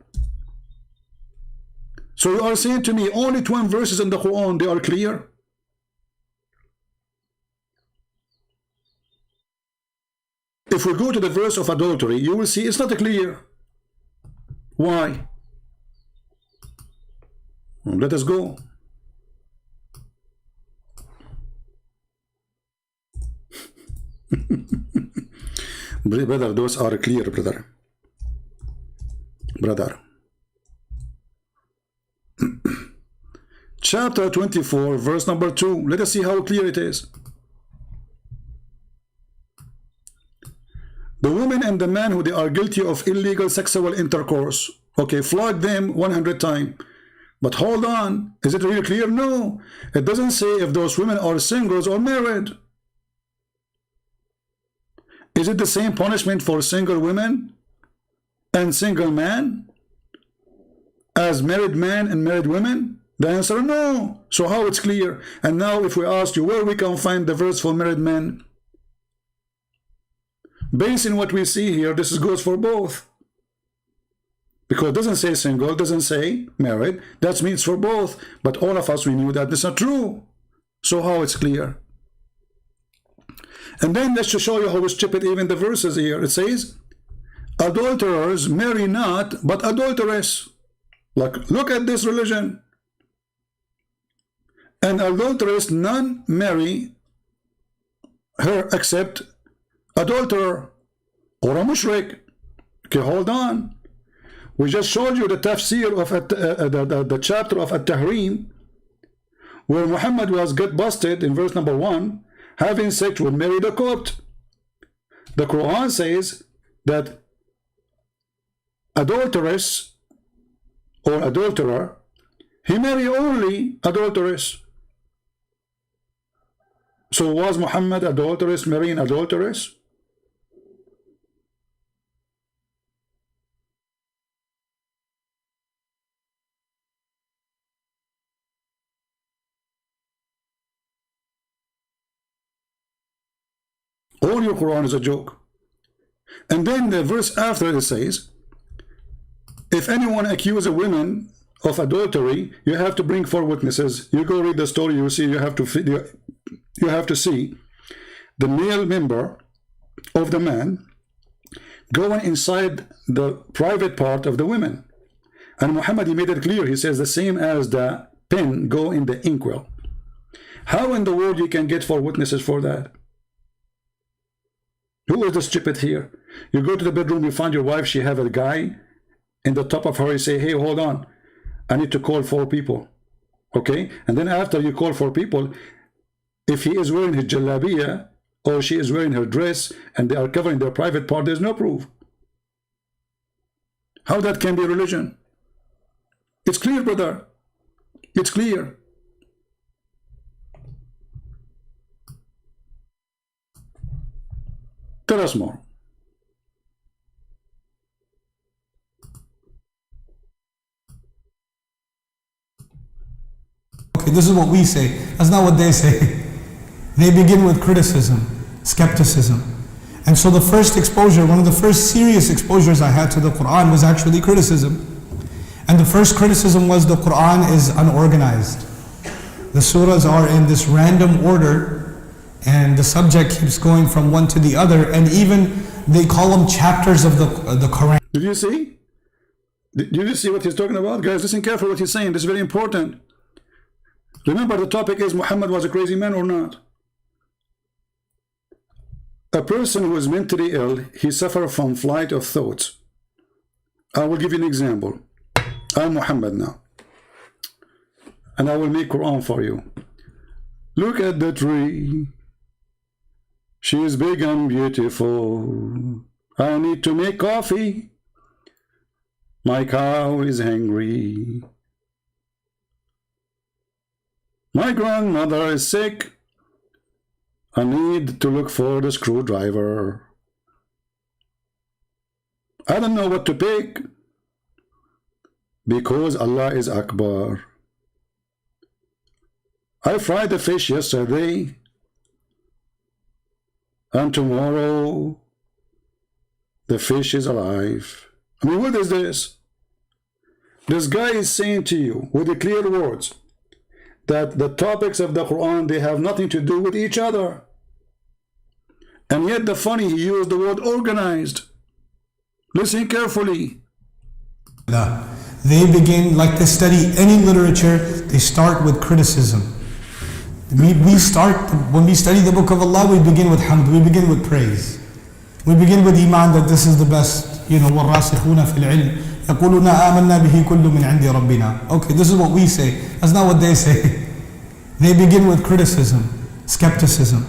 So you are saying to me, only 20 verses in the Quran, they are clear? If we go to the verse of adultery, you will see it's not clear. Why? Let us go. Brother, those are clear, brother. Chapter 24, verse number 2. Let us see how clear it is. The woman and the man who they are guilty of illegal sexual intercourse. Okay, flog them 100 times. But hold on, is it really clear? No, it doesn't say if those women are singles or married. Is it the same punishment for single women and single man as married men and married women? The answer, no. So how it's clear? And now if we ask you where we can find the verse for married men, based on what we see here, this goes for both. Because it doesn't say single, it doesn't say married. That means for both. But all of us, we knew that that's not true. So how it's clear? And then let's just show you how stupid even the verses here. It says, adulterers marry not, but adulteress. Like, look at this religion. And adulteress none marry her except adulterer or a mushrik. Okay, hold on. We just showed you the tafsir of the chapter of At-Tahrim, where Muhammad was get busted in verse number 1, having sex with Mary the Copt. The Quran says that adulteress or adulterer, he marry only adulteress. So was Muhammad adulteress marrying adulteress? All your Quran is a joke. And then the verse after it says, if anyone accuses a woman of adultery, you have to bring 4 witnesses. You go read the story, you see, you have to see the male member of the man going inside the private part of the women. And Muhammad, he made it clear, he says the same as the pen go in the inkwell. How in the world you can get 4 witnesses for that? Who is the stupid here? You go to the bedroom, you find your wife, she have a guy in the top of her, you say, hey, hold on, I need to call 4 people. Okay? And then after you call 4 people, if he is wearing his jalabiya or she is wearing her dress and they are covering their private part, there's no proof. How that can be religion? It's clear, brother. It's clear. Tell us more. Okay, this is what we say. That's not what they say. They begin with criticism, skepticism. And so the first exposure, one of the first serious exposures I had to the Quran was actually criticism. And the first criticism was the Quran is unorganized. The surahs are in this random order, and the subject keeps going from one to the other, and even they call them chapters of the Quran. Did you see? Did you see what he's talking about? Guys, listen carefully what he's saying. This is very important. Remember, the topic is Muhammad was a crazy man or not. A person who is mentally ill, he suffers from flight of thoughts. I will give you an example. I'm Muhammad now, and I will make Quran for you. Look at the tree. She is big and beautiful. I need to make coffee. My cow is hungry. My grandmother is sick. I need to look for the screwdriver. I don't know what to pick because Allah is Akbar. I fried the fish yesterday, and tomorrow the fish is alive. I mean, what is this? This guy is saying to you with the clear words that the topics of the Quran, they have nothing to do with each other. And yet the funny, he used the word organized. Listen carefully. They begin, like they study any literature, they start with criticism. We start, when we study the book of Allah, we begin with hamd, we begin with praise. We begin with iman, that this is the best, you know, وَالرَّاسِخُونَ فِي الْعِلْمِ يَقُولُونَ آمَنَّا بِهِ كُلُّ مِنْ عِنْدِ رَبِّنَا. Okay, this is what we say. That's not what they say. They begin with criticism, skepticism.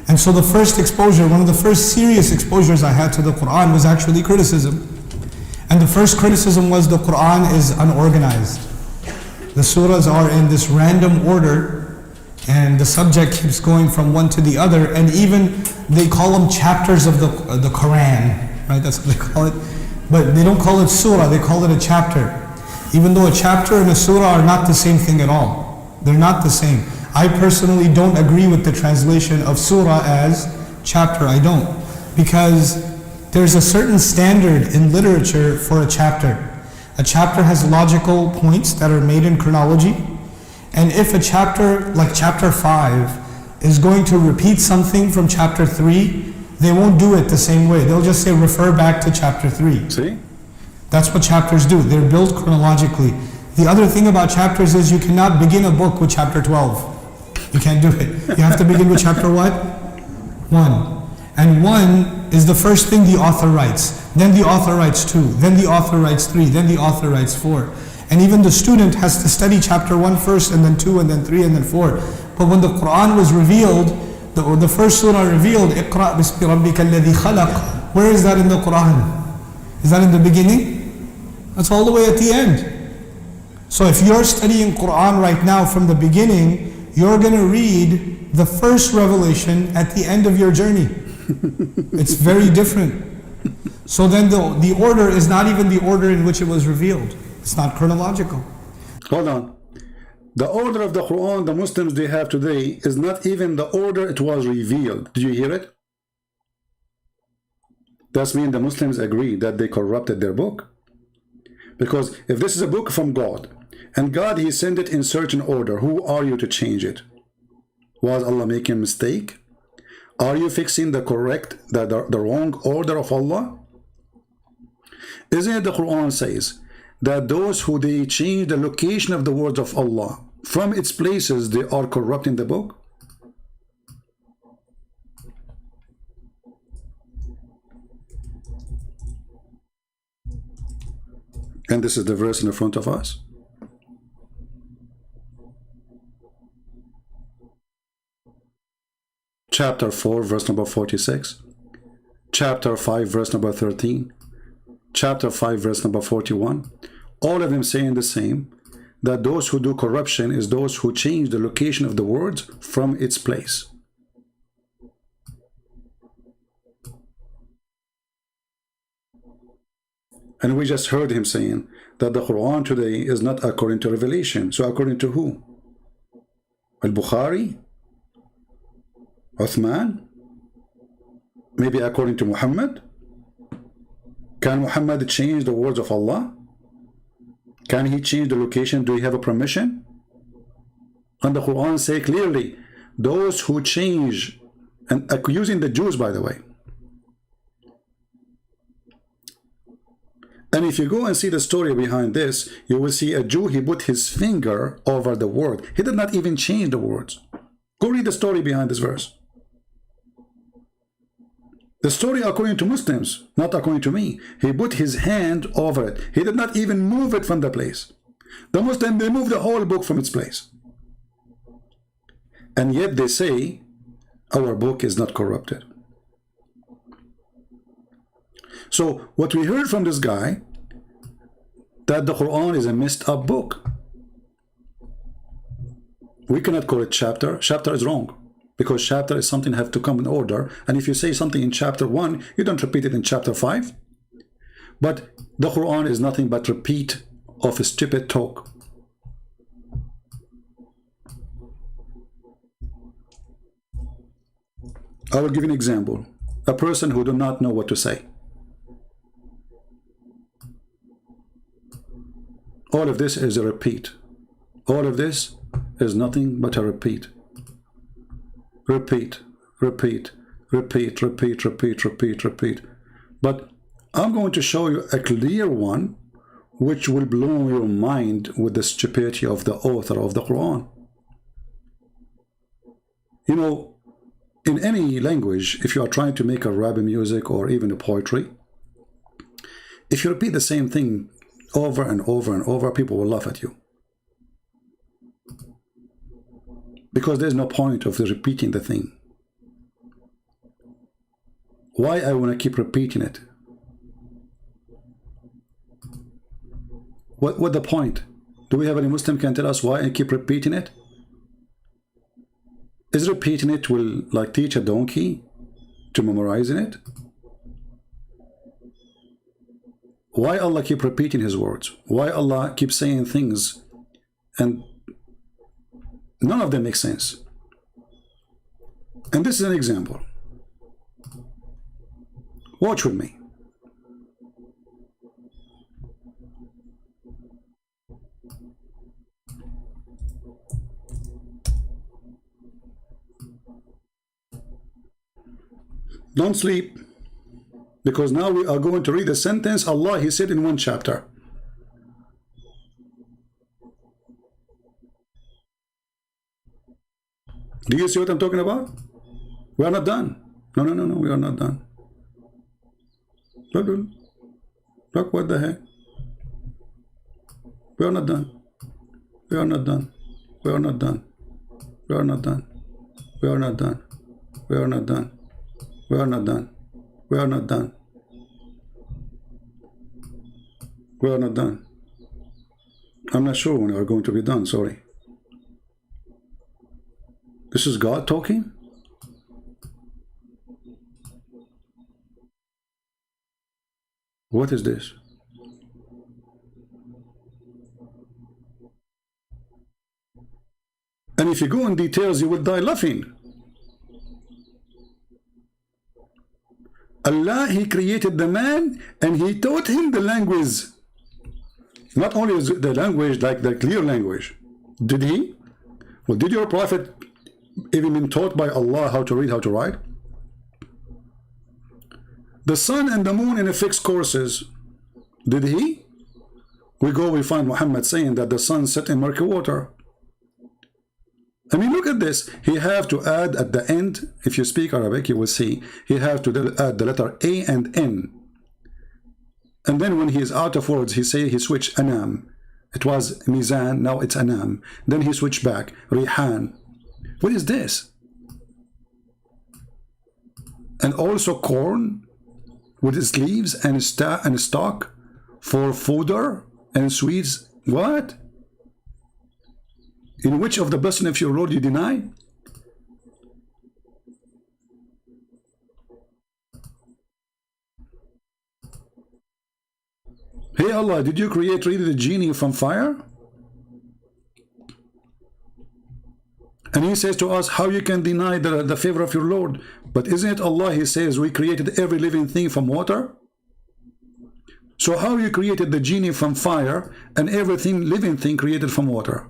And so the first exposure, one of the first serious exposures I had to the Quran was actually criticism. And the first criticism was the Quran is unorganized. The surahs are in this random order, and the subject keeps going from one to the other, and even they call them chapters of the Quran, right? That's what they call it. But they don't call it surah, they call it a chapter. Even though a chapter and a surah are not the same thing at all. They're not the same. I personally don't agree with the translation of surah as chapter. I don't. Because there's a certain standard in literature for a chapter. A chapter has logical points that are made in chronology. And if a chapter, like chapter 5, is going to repeat something from chapter 3, they won't do it the same way. They'll just say refer back to chapter 3. See? That's what chapters do. They're built chronologically. The other thing about chapters is you cannot begin a book with chapter 12. You can't do it. You have to begin with chapter what? 1. And 1 is the first thing the author writes. Then the author writes 2. Then the author writes 3. Then the author writes 4. And even the student has to study chapter 1 first, and then 2, and then 3, and then 4. But when the Quran was revealed, the first surah revealed, Iqra bismi rabbika alladhi khalaq. Where is that in the Quran? Is that in the beginning? That's all the way at the end. So if you're studying Quran right now from the beginning, you're going to read the first revelation at the end of your journey. It's very different. So then the order is not even the order in which it was revealed. It's not chronological. Hold on. The order of the Quran the Muslims they have today is not even the order it was revealed. Did you hear it? That means the Muslims agree that they corrupted their book. Because if this is a book from God, and God He sent it in certain order, who are you to change it? Was Allah making a mistake? Are you fixing the wrong order of Allah? Isn't it the Quran says that those who they change the location of the words of Allah from its places, they are corrupting the book? And this is the verse in the front of us. Chapter 4, verse number 46. Chapter 5, verse number 13. Chapter 5, verse number 41. All of them saying the same, that those who do corruption is those who change the location of the words from its place. And we just heard him saying that the Quran today is not according to revelation. So according to who? Al-Bukhari? Uthman? Maybe according to Muhammad? Can Muhammad change the words of Allah? Can he change the location? Do he have a permission? And the Quran say clearly, those who change, and accusing the Jews, by the way. And if you go and see the story behind this, you will see a Jew, he put his finger over the word. He did not even change the words. Go read the story behind this verse. The story according to Muslims, not according to me. He put his hand over it. He did not even move it from the place. The Muslims, they moved the whole book from its place. And yet they say, our book is not corrupted. So what we heard from this guy, that the Quran is a messed up book. We cannot call it chapter. Chapter is wrong. Because chapter is something that have to come in order. And if you say something in chapter 1, you don't repeat it in chapter 5. But the Quran is nothing but repeat of a stupid talk. I will give you an example. A person who do not know what to say. All of this is a repeat. All of this is nothing but a repeat. Repeat, repeat, repeat, repeat, repeat, repeat, repeat. But I'm going to show you a clear one which will blow your mind with the stupidity of the author of the Quran. You know, in any language, if you are trying to make a rap music or even a poetry, if you repeat the same thing over and over and over, people will laugh at you. Because there's no point of repeating the thing. Why I want to keep repeating it? What the point? Do we have any Muslim can tell us why I keep repeating it? Is repeating it will like teach a donkey to memorizing it? Why Allah keep repeating his words? Why Allah keep saying things and none of them make sense? And this is an example. Watch with me. Don't sleep, because now we are going to read the sentence Allah he said in one chapter. Do you see what I'm talking about? We are not done. No, we are not done. Look, what the heck? We are not done. We are not done. We are not done. We are not done. We are not done. We are not done. We are not done. We are not done. We are not done. I'm not sure when we are going to be done, sorry. This is God talking? What is this? And if you go in details, you will die laughing. Allah, he created the man and he taught him the language. Not only is the language like the clear language. Did he? Well, did your prophet even been taught by Allah how to read, how to write? The sun and the moon in a fixed courses. Did he? We find Muhammad saying that the sun set in murky water. I mean, look at this. He have to add at the end, if you speak Arabic, you will see, he have to add the letter A and N. And then when he is out of words, he switch anam. It was mizan, now it's anam. Then he switched back, rihan. What is this? And also corn with its leaves and stalk for fodder and sweets. What? In which of the blessing of your Lord you deny? Hey Allah, did you create really the genie from fire? And he says to us, how you can deny the favor of your Lord? But isn't it Allah, he says, we created every living thing from water? So how you created the genie from fire and everything living thing created from water?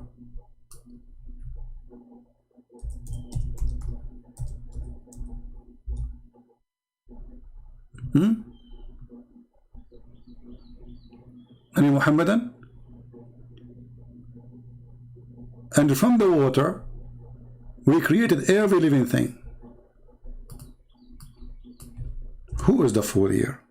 Ani Muhammadan? And from the water we created every living thing. Who is the fool here?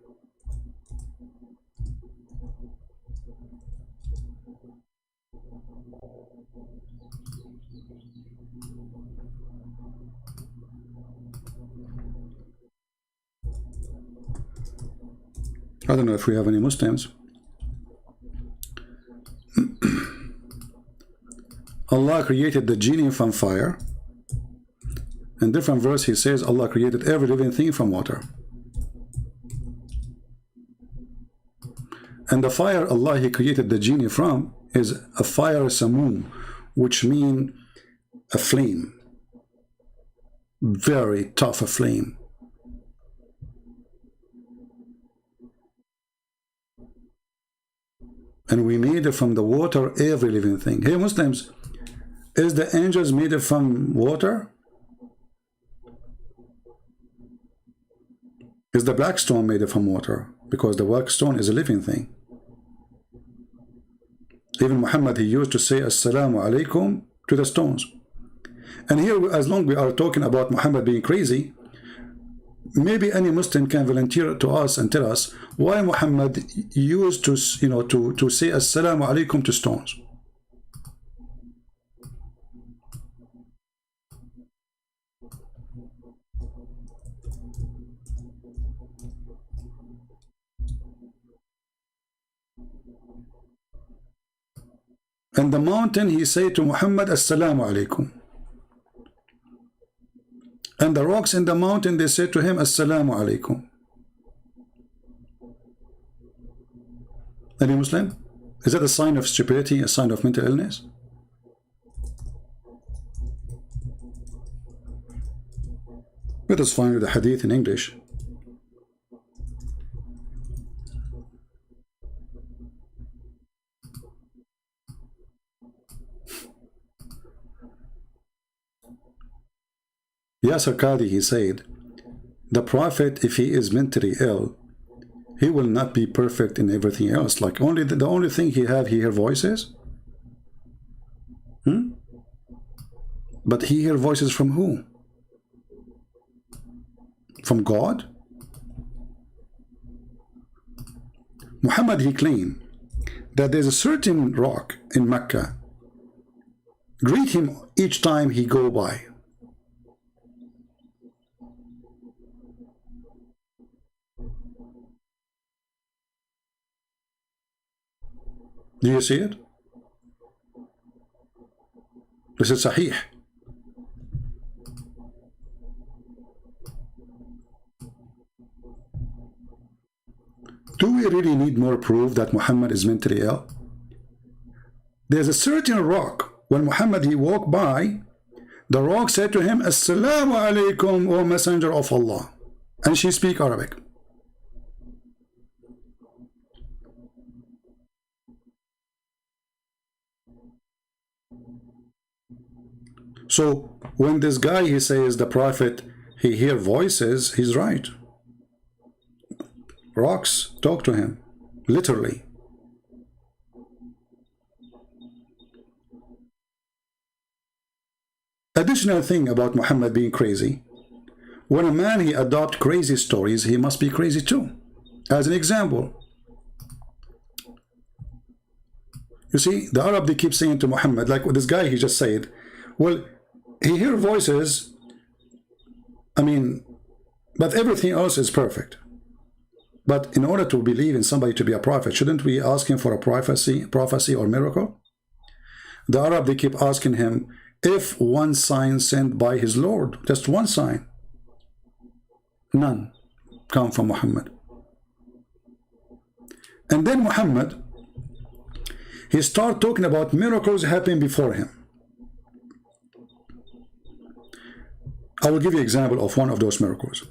I don't know if we have any Muslims. Allah created the genie from fire. In different verse he says Allah created every living thing from water. And the fire Allah he created the genie from is a fire samum, which means a flame. Very tough a flame. And we made it from the water every living thing. Hey Muslims, is the angels made it from water? Is the black stone made it from water? Because the black stone is a living thing. Even Muhammad, he used to say Assalamu alaikum to the stones. And here, as long as we are talking about Muhammad being crazy, maybe any Muslim can volunteer to us and tell us why Muhammad used to, to say Assalamu alaikum to stones. And the mountain, he said to Muhammad, Assalamu alaikum. And the rocks in the mountain, they said to him, Assalamu alaikum. Any Muslim? Is that a sign of stupidity, a sign of mental illness? Let us find the hadith in English. Yasir Qadhi, he said, the Prophet, if he is mentally ill, he will not be perfect in everything else. Like only the only thing he hear voices. But he hear voices from who? From God? Muhammad, he claimed that there's a certain rock in Mecca greet him each time he go by. Do you see it? This is Sahih. Do we really need more proof that Muhammad is mentally ill? There's a certain rock. When Muhammad he walked by, the rock said to him, Assalamu alaikum, O Messenger of Allah. And she speak Arabic. So when this guy he says the Prophet he hear voices, he's right. Rocks talk to him, literally. Additional thing about Muhammad being crazy, when a man he adopt crazy stories, he must be crazy too. As an example, you see, the Arab, they keep saying to Muhammad, like this guy he just said, well, he hear voices, I mean, but everything else is perfect. But in order to believe in somebody to be a prophet, shouldn't we ask him for a prophecy or miracle? The Arab, they keep asking him, if one sign sent by his Lord, just one sign, none come from Muhammad. And then Muhammad, he start talking about miracles happening before him. I will give you an example of one of those miracles.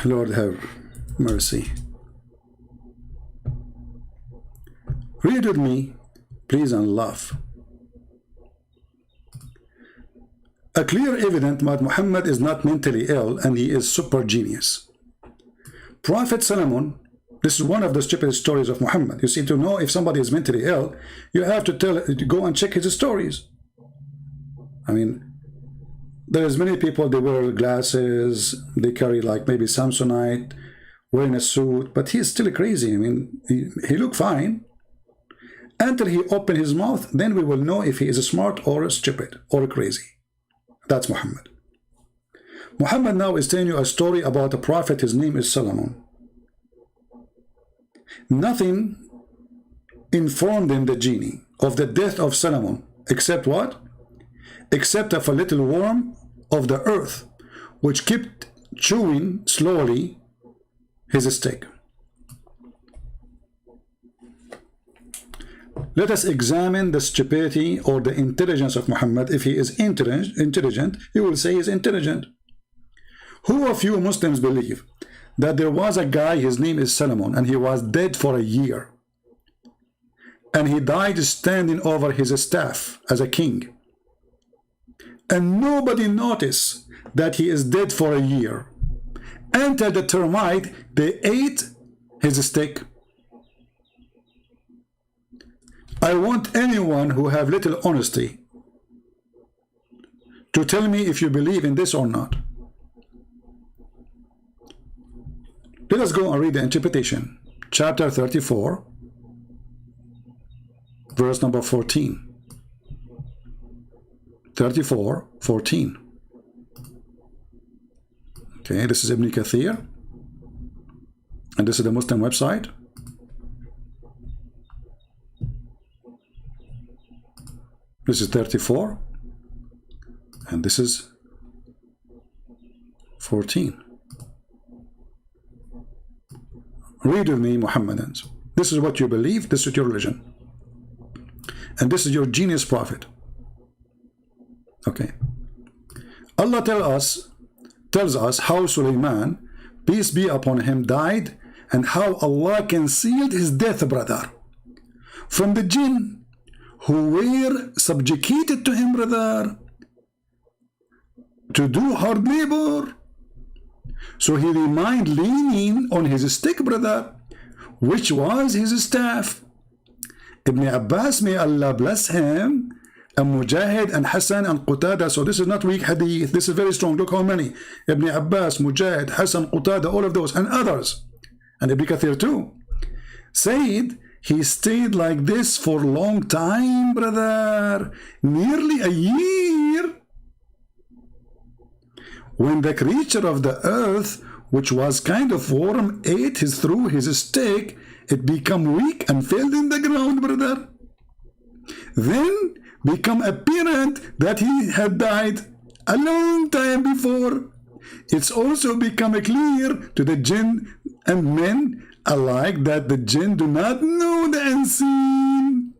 Lord have mercy. Read with me, please, and laugh. A clear evidence that Muhammad is not mentally ill and he is super genius. Prophet Solomon, this is one of the stupid stories of Muhammad. You see, to know if somebody is mentally ill, you have to go and check his stories. I mean, there's many people, they wear glasses, they carry like maybe Samsonite, wearing a suit, but he's still crazy. I mean, he look fine. Until he open his mouth, then we will know if he is smart or stupid or crazy. That's Muhammad. Muhammad now is telling you a story about a prophet, his name is Solomon. Nothing informed him, the genie, of the death of Solomon, except what? Except of a little worm of the earth, which kept chewing slowly his stick. Let us examine the stupidity or the intelligence of Muhammad. If he is intelligent, he will say he's intelligent. Who of you Muslims believe that there was a guy, his name is Solomon, and he was dead for a year, and he died standing over his staff as a king, and nobody noticed that he is dead for a year until the termite, they ate his stick? I want anyone who have little honesty to tell me if you believe in this or not. Let us go and read the interpretation. Chapter 34, verse number 14. 34:14. Okay, this is Ibn Kathir. And this is the Muslim website. This is 34. And this is 14. Read with me, Muhammadans. This is what you believe, this is your religion. And this is your genius prophet. Okay. Allah tells us how Sulaiman, peace be upon him, died, and how Allah concealed his death, brother, from the jinn who were subjugated to him, brother, to do hard labor. So he remained leaning on his stick, brother, which was his staff. Ibn Abbas, may Allah bless him, and Mujahid and Hassan and Qatada. So this is not weak hadith, this is very strong. Look how many: Ibn Abbas, Mujahid, Hassan, Qatada, all of those, and others, and Ibn Kathir too, said he stayed like this for a long time, brother, nearly a year. When the creature of the earth, which was kind of warm, ate through his stick, it became weak and fell in the ground, brother. Then become apparent that he had died a long time before. It's also become clear to the jinn and men alike that the jinn do not know the unseen.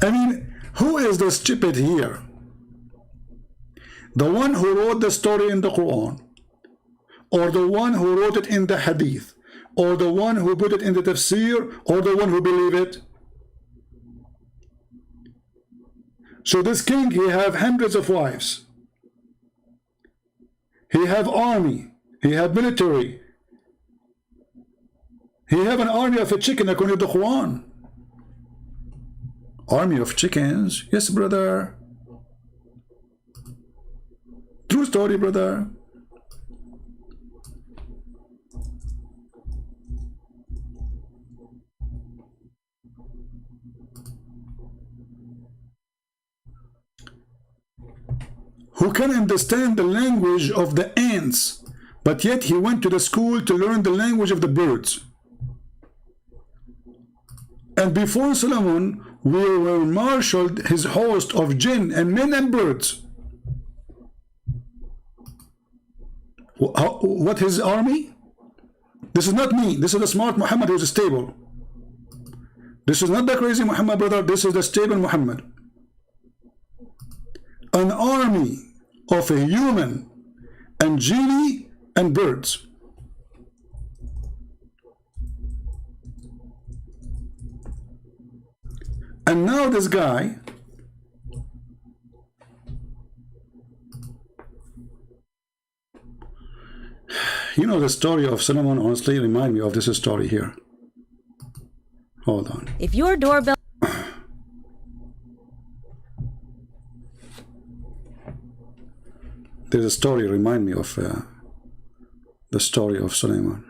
I mean, who is the stupid here? The one who wrote the story in the Quran, or the one who wrote it in the Hadith, or the one who put it in the Tafsir, or the one who believe it? So this king, he have hundreds of wives. He have army. He have military. He have an army of a chicken according to the Quran. Army of chickens? Yes, brother. True story, brother. Who can understand the language of the ants, but yet he went to the school to learn the language of the birds. And before Solomon, we were marshaled his host of jinn and men and birds. What his army? This is not me. This is the smart Muhammad who is stable. This is not the crazy Muhammad, brother. This is the stable Muhammad. An army of a human and genie and birds. And now this guy, you know, the story of Solomon honestly remind me of this story here. Hold on. If your doorbell... There's a story remind me of the story of Solomon.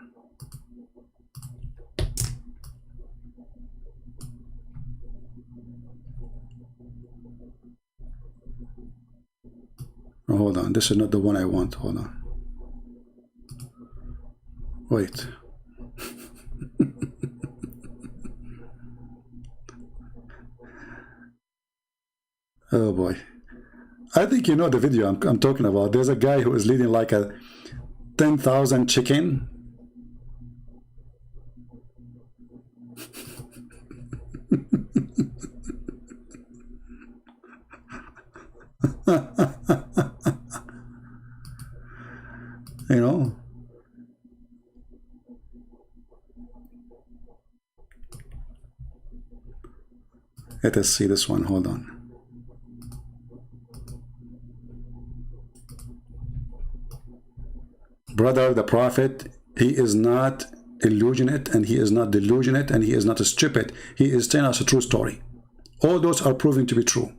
Oh, hold on, this is not the one I want. Hold on. Wait. Oh boy. I think you know the video I'm talking about. There's a guy who is leading like a 10,000 chicken. You know? Let us see this one. Hold on. Brother, the prophet, he is not illusionate, and he is not delusionate, and he is not stupid. He is telling us a true story. All those are proving to be true.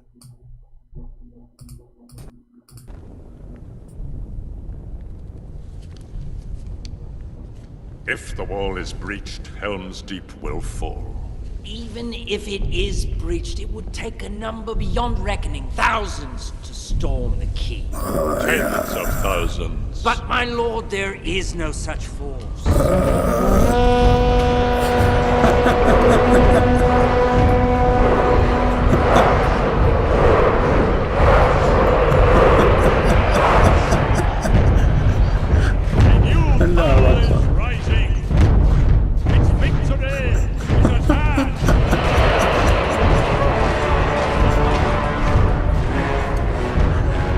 If the wall is breached, Helm's Deep will fall. Even if it is breached, it would take a number beyond reckoning, thousands, to storm the key. Tens of thousands. But my lord, there is no such force. Rising. Its victory is at hand.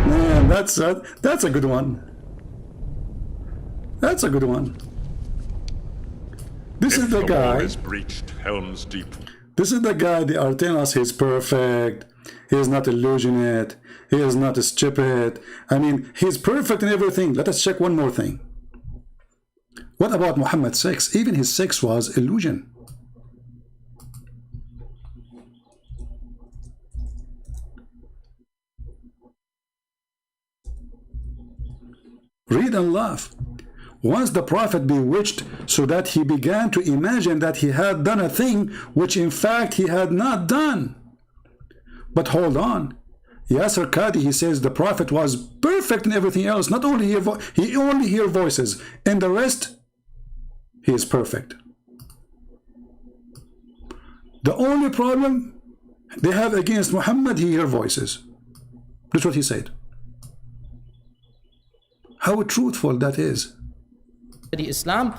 Man, that's a good one. That's a good one. This is If the wall guy. is breached, Helm's Deep. This is the guy they are telling us he's perfect. He is not illusionate. He is not stupid. I mean, he's perfect in everything. Let us check one more thing. What about Muhammad 6? Even his 6 was illusion. Read and laugh. Once the prophet bewitched so that he began to imagine that he had done a thing which in fact he had not done. But hold on. Yasir Qadhi, he says the prophet was perfect in everything else. Not only he only hear voices. And the rest, he is perfect. The only problem they have against Muhammad, he hear voices. That's what he said. How truthful that is. Islam,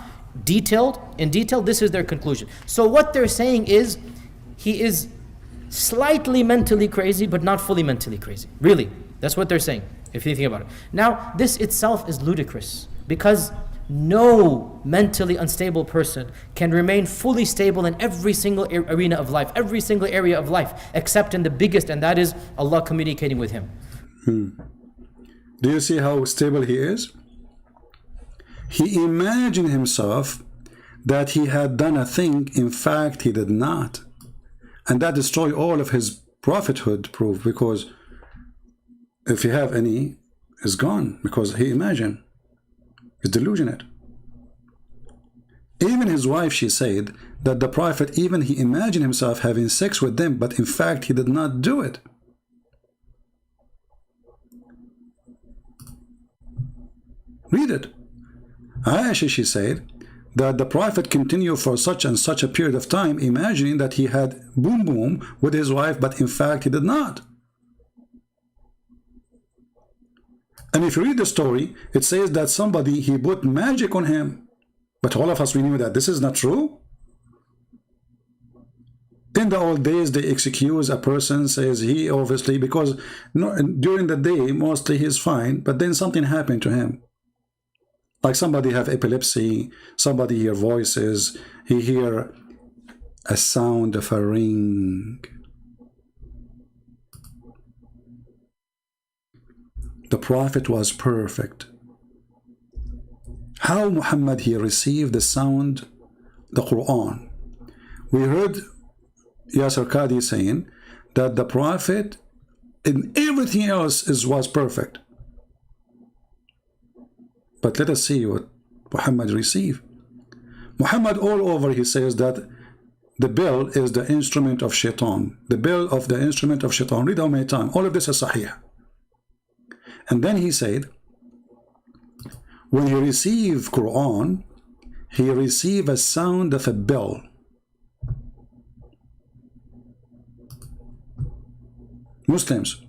in detail, this is their conclusion. So what they're saying is, he is slightly mentally crazy, but not fully mentally crazy. Really, that's what they're saying, if you think about it. Now, this itself is ludicrous, because no mentally unstable person can remain fully stable in every single arena of life, every single area of life, except in the biggest, and that is Allah communicating with him. Do you see how stable he is? He imagined himself that he had done a thing, in fact he did not. And that destroyed all of his prophethood proof, because if you have any, it's gone, because he imagined. He's delusionate. Even his wife, she said that the prophet, even he imagined himself having sex with them, but in fact he did not do it. Read it. Aisha, she said that the prophet continued for such and such a period of time, imagining that he had boom boom with his wife, but in fact he did not. And if you read the story, it says that somebody, he put magic on him. But all of us, we knew that this is not true. In the old days, they excuse a person, says he obviously, because during the day, mostly he's fine, but then something happened to him. Like somebody have epilepsy, somebody hear voices, he hear a sound of a ring. The prophet was perfect. How Muhammad, he received the sound, the Quran. We heard Yasir Qadhi saying that the prophet in everything else was perfect. But let us see what Muhammad received. Muhammad all over, he says that the bell is the instrument of shaitan. The bell of the instrument of shaitan. Read how many times. All of this is sahih. And then he said, when he received Quran, he received a sound of a bell. Muslims,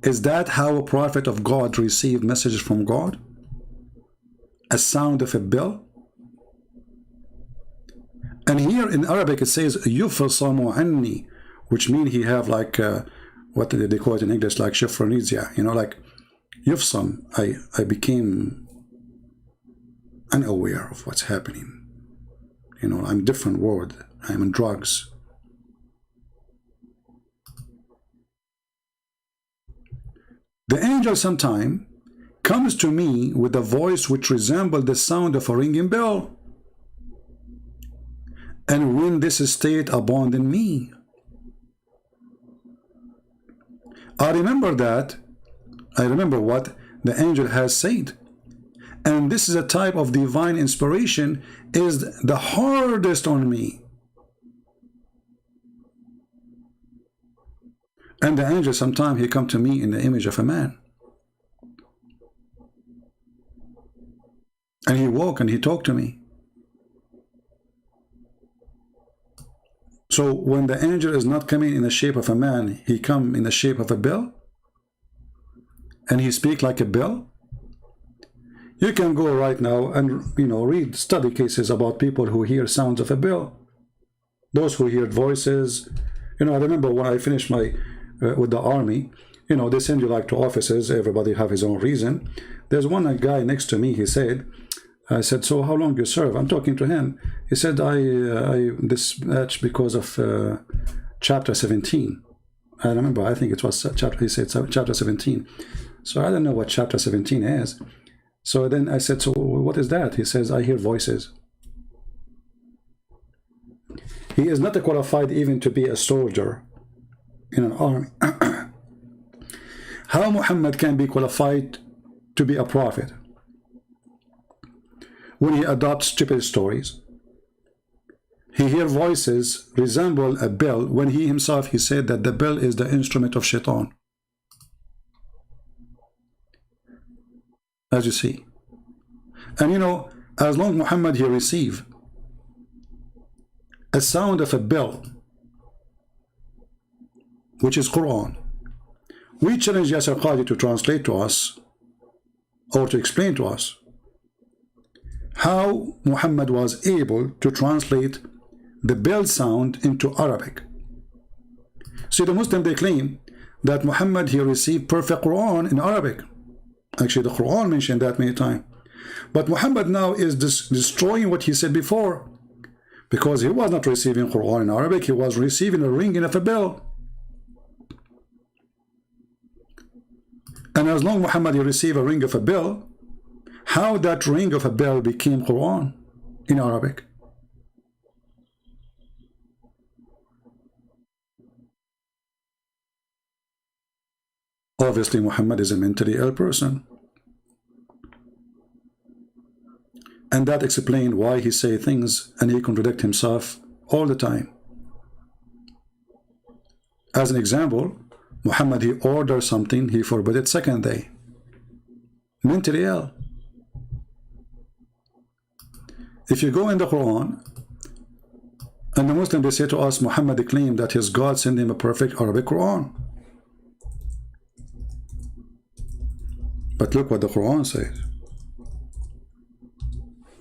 is that how a prophet of God received messages from God? A sound of a bell? And here in Arabic it says yufsamu anni, which means he have like what they call it in English, like shifronesia, you know, like yufsam. I became unaware of what's happening. You know, I'm different world. I'm in drugs. The angel sometime comes to me with a voice which resembled the sound of a ringing bell. And when this state abandoned me, I remember what the angel has said. And this is a type of divine inspiration is the hardest on me. And the angel, sometimes he come to me in the image of a man. And he walked and he talked to me. So when the angel is not coming in the shape of a man, he come in the shape of a bell. And he speak like a bell. You can go right now and read study cases about people who hear sounds of a bell. Those who hear voices. I remember when I finished my with the army, they send you like to offices. Everybody have his own reason. There's one guy next to me. He said, I said, so how long you serve? I'm talking to him. He said, I dispatched because of chapter 17. I remember, I think it was chapter, he said chapter 17. So I don't know what chapter 17 is. So then I said, so what is that? He says, I hear voices. He is not qualified even to be a soldier in an army. How Muhammad can be qualified to be a prophet? When he adopts stupid stories, he hears voices resemble a bell, when he himself, he said that the bell is the instrument of shaitan. As you see. And as long Muhammad he receive a sound of a bell, which is Quran, we challenge Yasir Qadhi to translate to us or to explain to us how Muhammad was able to translate the bell sound into Arabic. See, the Muslim, they claim that Muhammad he received perfect Quran in Arabic. Actually, the Quran mentioned that many times. But Muhammad now is destroying what he said before, because he was not receiving Quran in Arabic, he was receiving a ringing of a bell. And as long Muhammad he received a ring of a bell, how that ring of a bell became Quran in Arabic? Obviously, Muhammad is a mentally ill person. And that explains why he say things and he contradicts himself all the time. As an example, Muhammad, he ordered something, he forbid it second day. Mentally ill. If you go in the Quran, and the Muslim, they say to us, Muhammad claimed that his God sent him a perfect Arabic Quran. But look what the Quran says.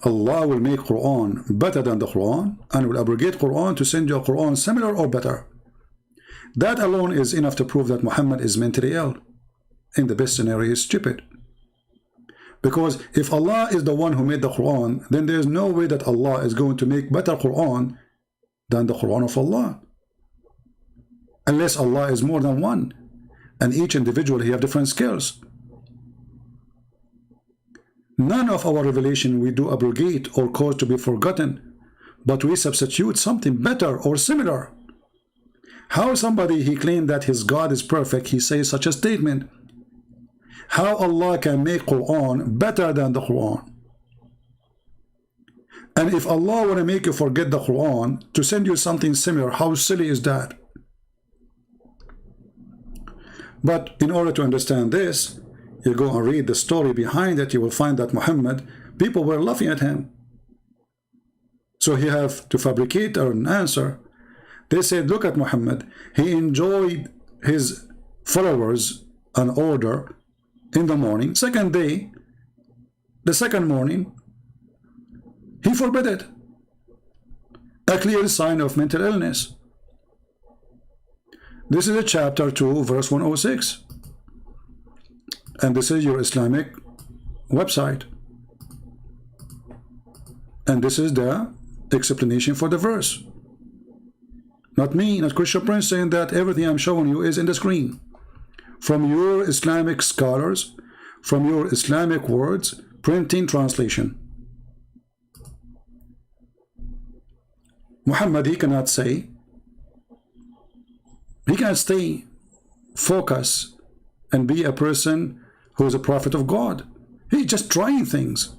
Allah will make Quran better than the Quran and will abrogate Quran to send you a Quran similar or better. That alone is enough to prove that Muhammad is mentally ill. In the best scenario, he is stupid. Because if Allah is the one who made the Quran, then there is no way that Allah is going to make better Quran than the Quran of Allah. Unless Allah is more than one, and each individual he have different skills. None of our revelation we do abrogate or cause to be forgotten, but we substitute something better or similar. How somebody he claimed that his God is perfect, he says such a statement? How Allah can make Quran better than the Quran? And if Allah want to make you forget the Quran to send you something similar, how silly is that? But in order to understand this, you go and read the story behind it, you will find that Muhammad, people were laughing at him. So he have to fabricate an answer. They said, look at Muhammad, he enjoyed his followers an order in the morning. Second day, the second morning, he forbid it. A clear sign of mental illness. This is a chapter 2, verse 106. And this is your Islamic website. And this is the explanation for the verse. Not me, not Christian Prince saying that. Everything I'm showing you is in the screen. From your Islamic scholars, from your Islamic words, printing translation. Muhammad, he cannot say, he can't stay focused and be a person who is a prophet of God. He's just trying things.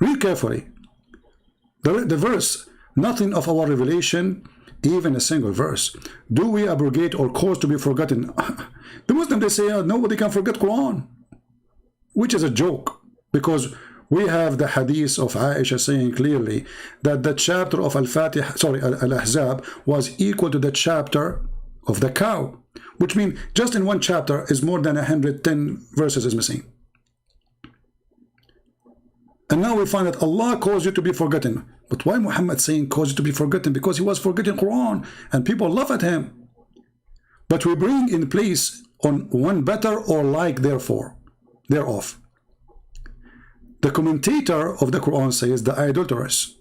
Read carefully. The verse, nothing of our revelation, even a single verse, do we abrogate or cause to be forgotten. The Muslims, they say, nobody can forget Quran, which is a joke, because we have the hadith of Aisha saying clearly that the chapter of Al-Fatiha, sorry, Al-Ahzab, was equal to the chapter of the cow, which means just in one chapter is more than 110 verses is missing. And now we find that Allah caused you to be forgotten. But why Muhammad saying caused you to be forgotten? Because he was forgetting Quran and people laugh at him. But we bring in place on one better or like therefore, thereof. The commentator of the Quran says the idolatrous,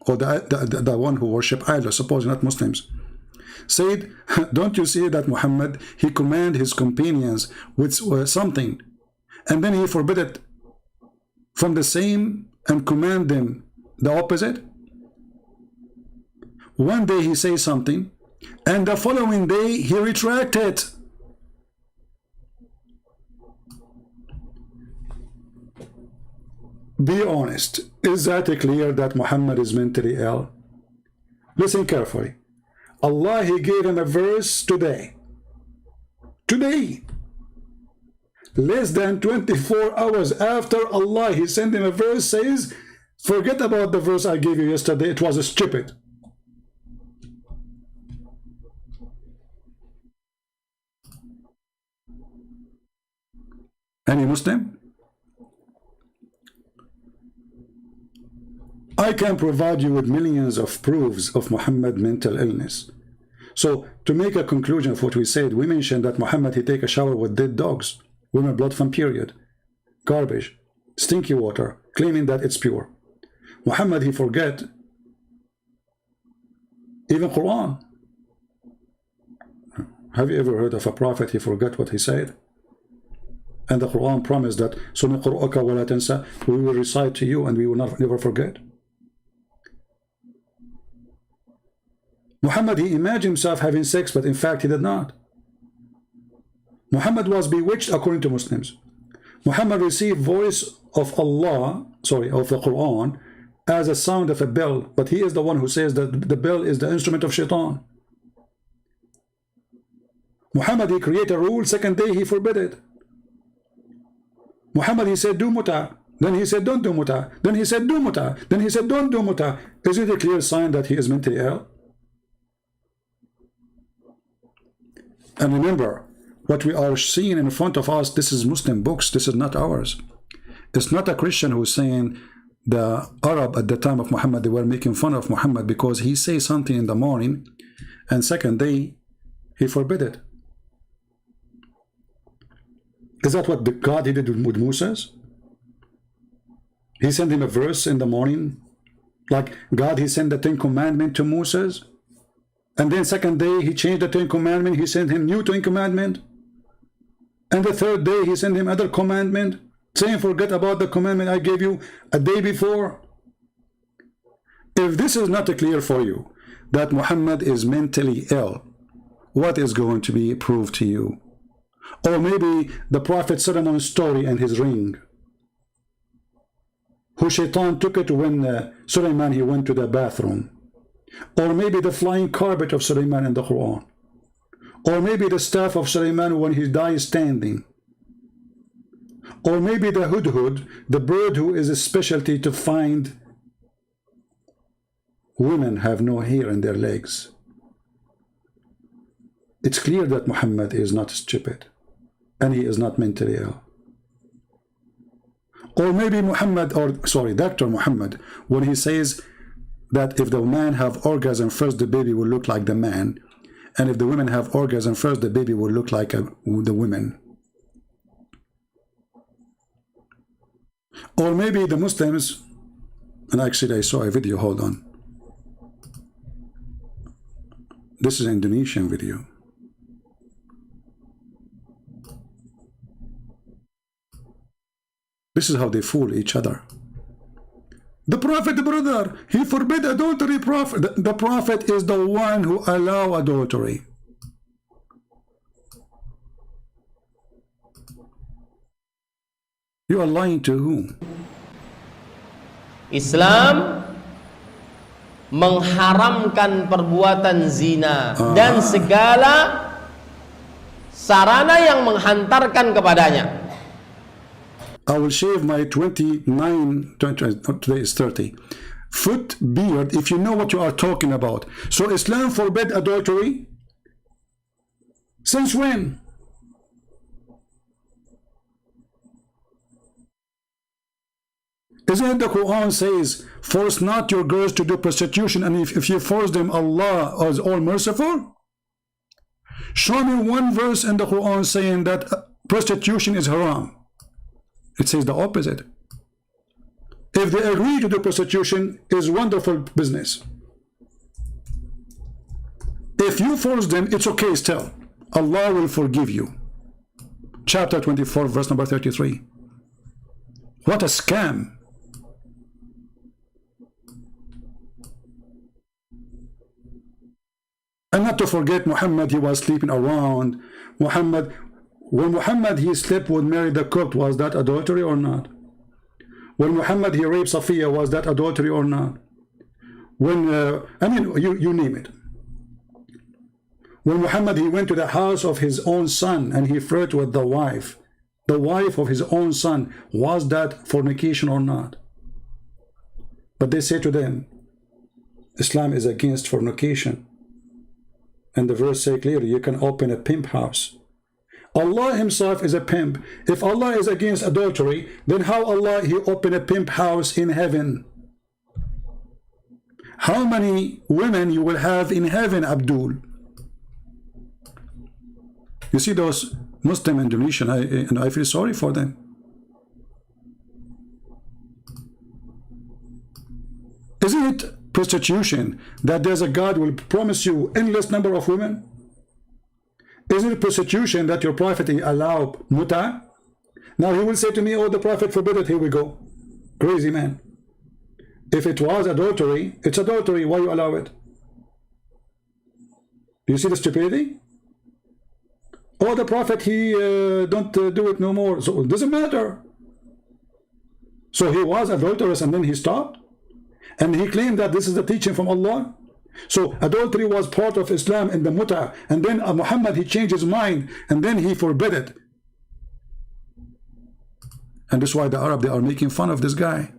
or the one who worship idols, supposing not Muslims, said, don't you see that Muhammad, he commanded his companions with something, and then he forbid it from the same and command them the opposite? One day he says something, and the following day he retracted it. Be honest. Is that clear that Muhammad is mentally ill? Listen carefully. Allah, he gave him a verse today. Today. Less than 24 hours after Allah, he sent him a verse, says, forget about the verse I gave you yesterday, it was stupid. Any Muslim? I can provide you with millions of proofs of Muhammad's mental illness. So, to make a conclusion of what we said, we mentioned that Muhammad, he take a shower with dead dogs, women blood from period, garbage, stinky water, claiming that it's pure. Muhammad, he forget even Quran. Have you ever heard of a prophet, he forgot what he said? And the Quran promised that سَنُقْرُؤَكَ وَلَا تَنْسَى, we will recite to you and we will never forget. Muhammad, he imagined himself having sex, but in fact he did not. Muhammad was bewitched according to Muslims. Muhammad received voice of Allah, sorry, of the Quran, as a sound of a bell, but he is the one who says that the bell is the instrument of shaitan. Muhammad, he created a rule, second day he forbid it. Muhammad, he said do muta, then he said don't do muta, then he said do muta, then he said don't do muta. Is it a clear sign that he is mentally ill? And remember, what we are seeing in front of us, this is Muslim books, this is not ours. It's not a Christian who's saying the Arab at the time of Muhammad, they were making fun of Muhammad because he says something in the morning and second day he forbid it. Is that what God did with Moses? He sent him a verse in the morning, like God, he sent the 10 commandments to Moses, and then second day he changed the 10 commandments, he sent him new 10 commandments, and the third day he sent him other commandment, saying forget about the commandment I gave you a day before. If this is not clear for you that Muhammad is mentally ill, what is going to be proved to you? Or maybe the Prophet Solomon's story and his ring, who Shaitan took it when Suleiman, he went to the bathroom. Or maybe the flying carpet of Suleiman in the Quran. Or maybe the staff of Suleiman when he dies standing. Or maybe the hudhud, the bird who is a specialty to find women have no hair in their legs. It's clear that Muhammad is not stupid and he is not mentally ill. Or maybe Muhammad, or sorry, Dr. Muhammad, when he says that if the man have orgasm first, the baby will look like the man, and if the women have orgasm first, the baby will look like the women. Or maybe the Muslims, and actually I saw a video, hold on. This is an Indonesian video. This is how they fool each other. The Prophet, brother, he forbid adultery. The Prophet is the one who allow adultery. You are lying to whom? Islam mengharamkan perbuatan zina dan segala sarana yang menghantarkan kepadanya. I will shave my today is 30 foot beard if you know what you are talking about. So Islam forbid adultery? Since when? Isn't it the Quran says, force not your girls to do prostitution, and if you force them, Allah is all merciful? Show me one verse in the Quran saying that prostitution is haram. It says the opposite. If they agree to do prostitution, is wonderful business. If you force them, it's okay still. Allah will forgive you. Chapter 24, verse number 33. What a scam. And not to forget Muhammad, he was sleeping around. When Muhammad he slept with Mary the cook, was that adultery or not? When Muhammad he raped Safiya, was that adultery or not? When I mean, you name it. When Muhammad he went to the house of his own son and he flirted with the wife of his own son, was that fornication or not? But they say to them, Islam is against fornication. And the verse say clearly, you can open a pimp house. Allah himself is a pimp. If Allah is against adultery, then how Allah he open a pimp house in heaven? How many women you will have in heaven, Abdul? You see those Muslim Indonesian, I feel sorry for them. Isn't it prostitution that there's a God will promise you endless number of women? Isn't it prostitution that your prophet allow muta? Now he will say to me, oh, the prophet forbid it. Here we go. Crazy man. If it was adultery, it's adultery. Why you allow it? Do you see the stupidity? Oh, the prophet, he don't do it no more. So it doesn't matter. So he was adulterous and then he stopped? And he claimed that this is the teaching from Allah. So adultery was part of Islam in the muta, and then Muhammad he changed his mind and then he forbid it. And that's why the Arab, they are making fun of this guy.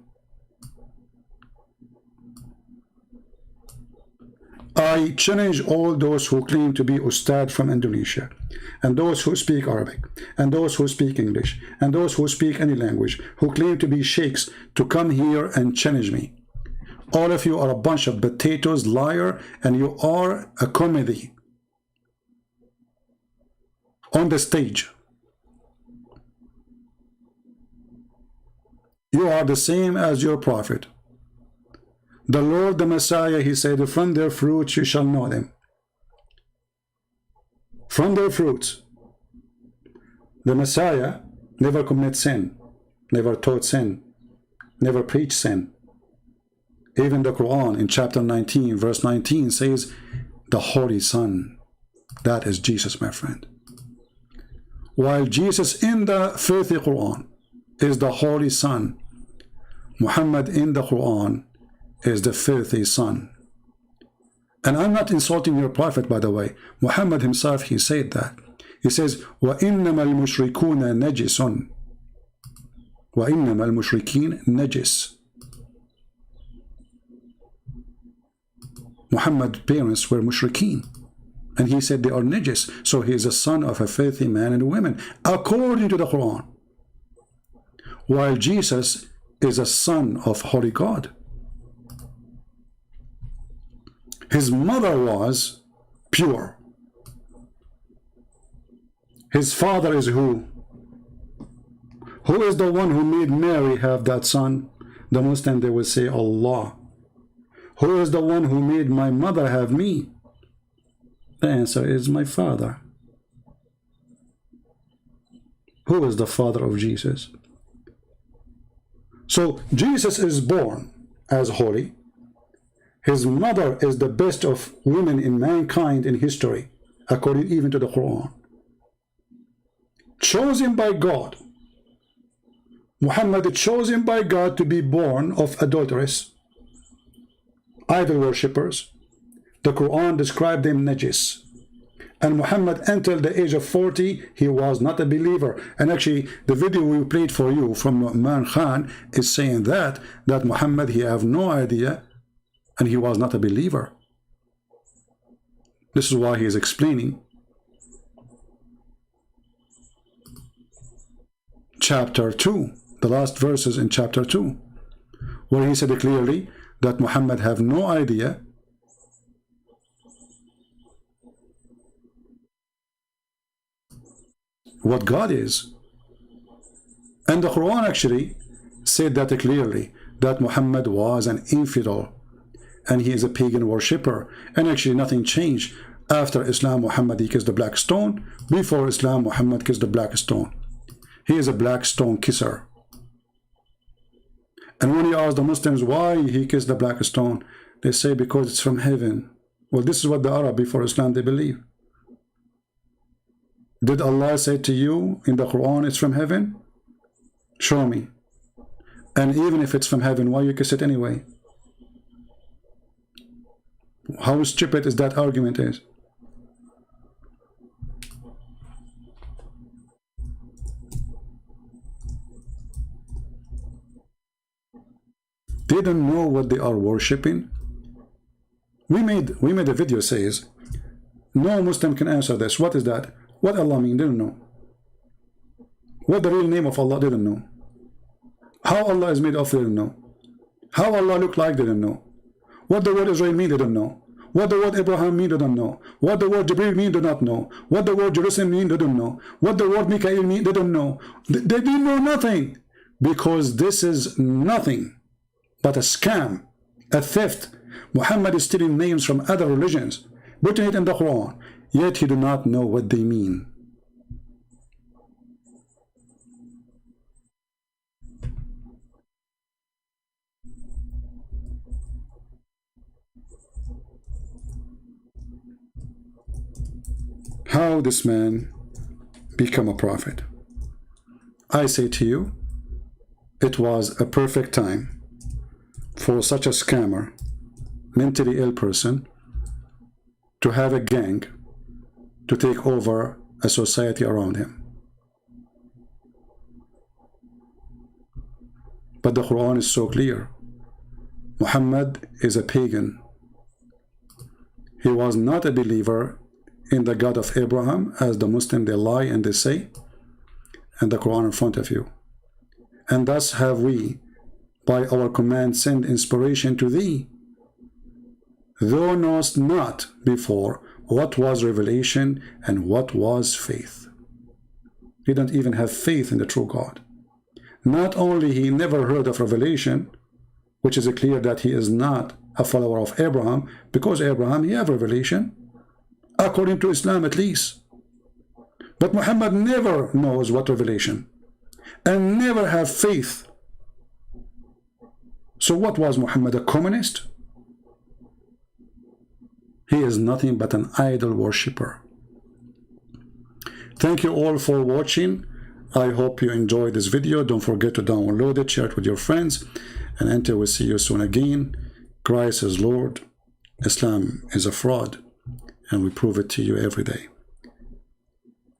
I challenge all those who claim to be Ustad from Indonesia, and those who speak Arabic, and those who speak English, and those who speak any language, who claim to be sheikhs, to come here and challenge me. All of you are a bunch of potatoes, liar, and you are a comedy on the stage. You are the same as your prophet. The Lord, the Messiah, he said, from their fruits you shall know them. From their fruits. The Messiah never commit sin, never taught sin, never preached sin. Even the Quran in chapter 19, verse 19 says, the Holy Son. That is Jesus, my friend. While Jesus in the filthy Quran is the Holy Son, Muhammad in the Quran is the filthy son. And I'm not insulting your prophet, by the way. Muhammad himself, he said that. He says, وَإِنَّمَا الْمُشْرِكُونَ نَجِسٌ وَإِنَّمَا الْمُشْرِكِينَ نَجِسٌ. Muhammad's parents were mushrikeen, and he said they are najis, so he is a son of a filthy man and women, according to the Quran. While Jesus is a son of Holy God. His mother was pure. His father is who? Who is the one who made Mary have that son? The Muslim, they will say Allah. Who is the one who made my mother have me? The answer is my father. Who is the father of Jesus? So Jesus is born as holy. His mother is the best of women in mankind in history, according even to the Quran. Chosen by God. Muhammad is chosen by God to be born of adulteress, idol worshippers. The Quran described them najis. And Muhammad until the age of 40, he was not a believer. And actually, the video we played for you from Nu'man Khan is saying that Muhammad, he have no idea, and he was not a believer. This is why he is explaining. Chapter 2, the last verses in chapter 2, where he said clearly that Muhammad have no idea what God is. And the Quran actually said that clearly, that Muhammad was an infidel and he is a pagan worshipper. And actually nothing changed. After Islam, Muhammad, he kissed the black stone. Before Islam, Muhammad kissed the black stone. He is a black stone kisser. And when you ask the Muslims why he kissed the black stone, they say because it's from heaven. Well, this is what the Arab before Islam they believe. Did Allah say to you in the Quran it's from heaven? Show me. And even if it's from heaven, why you kiss it anyway? How stupid is that argument is? They don't know what they are worshipping. We made a video says no Muslim can answer this. What is that? What Allah mean? They don't know. What the real name of Allah? They don't know. How Allah is made of? They don't know. How Allah look like? They don't know. What the word Israel mean? They don't know. What the word Abraham mean? They don't know. What the word Jibril mean? They don't know. What the word Jerusalem mean? They don't know. What the word Mikael mean? They don't know. They didn't know nothing, because this is nothing but a scam, a theft. Muhammad is stealing names from other religions, putting it in the Quran, yet he do not know what they mean. How this man become a prophet? I say to you, it was a perfect time for such a scammer, mentally ill person, to have a gang to take over a society around him. But the Quran is so clear. Muhammad is a pagan. He was not a believer in the God of Abraham, as the Muslim they lie and they say, and the Quran in front of you. And thus have we, by our command, send inspiration to thee. Thou knowest not before what was revelation and what was faith. He don't even have faith in the true God. Not only he never heard of revelation, which is clear that he is not a follower of Abraham, because Abraham, he have revelation, according to Islam at least. But Muhammad never knows what revelation, and never have faith. So what was Muhammad, a communist? He is nothing but an idol worshipper. Thank you all for watching. I hope you enjoyed this video. Don't forget to download it, share it with your friends, and until we see you soon again, Christ is Lord, Islam is a fraud, and we prove it to you every day.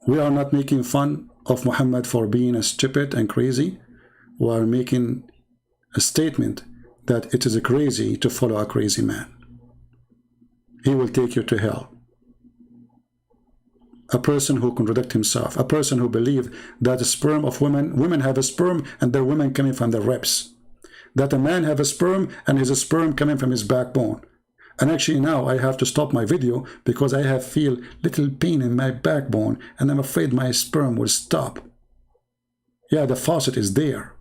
We are not making fun of Muhammad for being a stupid and crazy. We are making a statement that it is crazy to follow a crazy man. He will take you to hell. A person who contradicts himself, a person who believes that the sperm of women have a sperm and their women coming from their ribs, that a man have a sperm and his sperm coming from his backbone. And actually now I have to stop my video because I feel little pain in my backbone and I'm afraid my sperm will stop. Yeah, the faucet is there.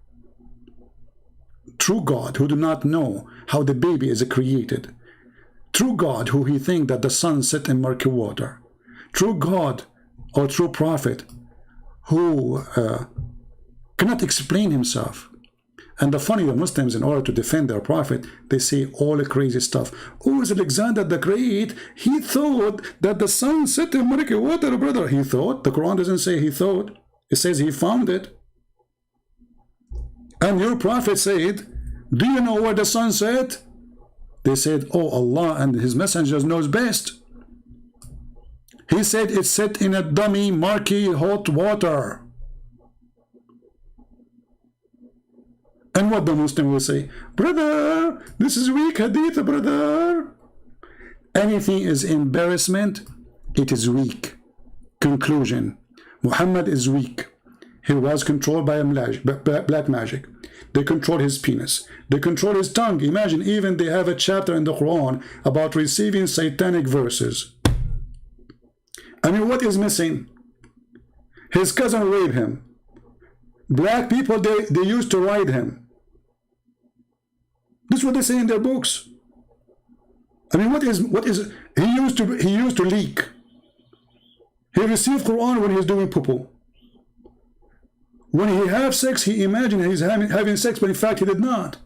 True God who do not know how the baby is created. True God who he think that the sun set in murky water. True God or true prophet who cannot explain himself. And the funny, the Muslims, in order to defend their prophet, they say all the crazy stuff. Oh, is Alexander the Great? He thought that the sun set in murky water, brother. He thought. The Quran doesn't say he thought. It says he found it. And your prophet said, do you know where the sun set? They said, oh, Allah and his messengers knows best. He said it's set in a dummy, murky, hot water. And what the Muslim will say, brother, this is weak hadith, brother. Anything is embarrassment, it is weak. Conclusion, Muhammad is weak. He was controlled by black magic. They control his penis. They control his tongue. Imagine, even they have a chapter in the Quran about receiving satanic verses. I mean, what is missing? His cousin raped him. Black people, they used to ride him. This is what they say in their books. I mean, what is he used to leak. He received Quran when he's doing poo-poo. When he have sex, he imagined he's having sex, but in fact he did not.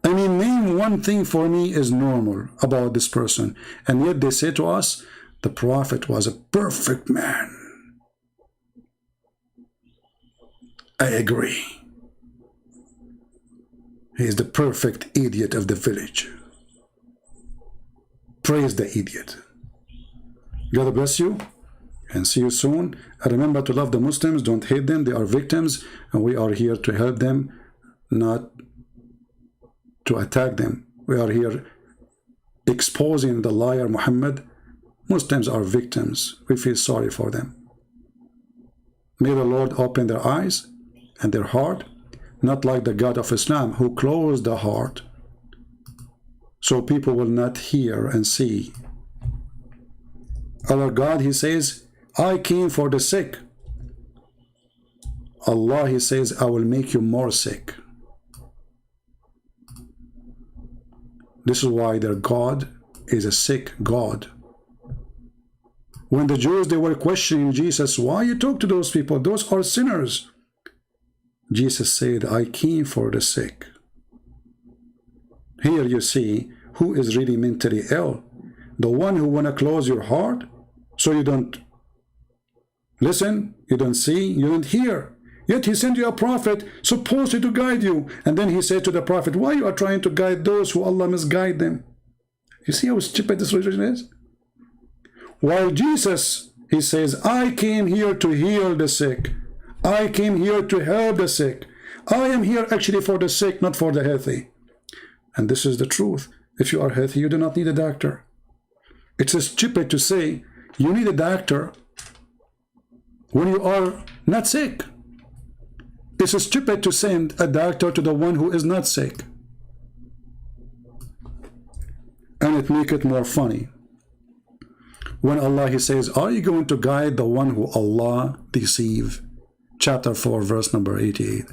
I mean, name one thing for me is normal about this person. And yet they say to us, the Prophet was a perfect man. I agree. He is the perfect idiot of the village. Praise the idiot. God bless you, and see you soon. And remember to love the Muslims, don't hate them, they are victims, and we are here to help them, not to attack them. We are here exposing the liar Muhammad. Muslims are victims. We feel sorry for them. May the Lord open their eyes and their heart, not like the God of Islam who closed the heart so people will not hear and see. Our God, he says, I came for the sick. Allah, he says, I will make you more sick. This is why their God is a sick God. When the Jews, they were questioning Jesus, why you talk to those people? Those are sinners. Jesus said, I came for the sick. Here you see who is really mentally ill. The one who want to close your heart so you don't listen, you don't see, you don't hear. Yet he sent you a prophet supposedly to guide you. And then he said to the prophet, why you are trying to guide those who Allah misguide them? You see how stupid this religion is? While Jesus, he says, I came here to heal the sick. I came here to help the sick. I am here actually for the sick, not for the healthy. And this is the truth. If you are healthy, you do not need a doctor. It's stupid to say you need a doctor when you are not sick. It's stupid to send a doctor to the one who is not sick. And it makes it more funny. When Allah, he says, are you going to guide the one who Allah deceive? Chapter 4, verse number 88.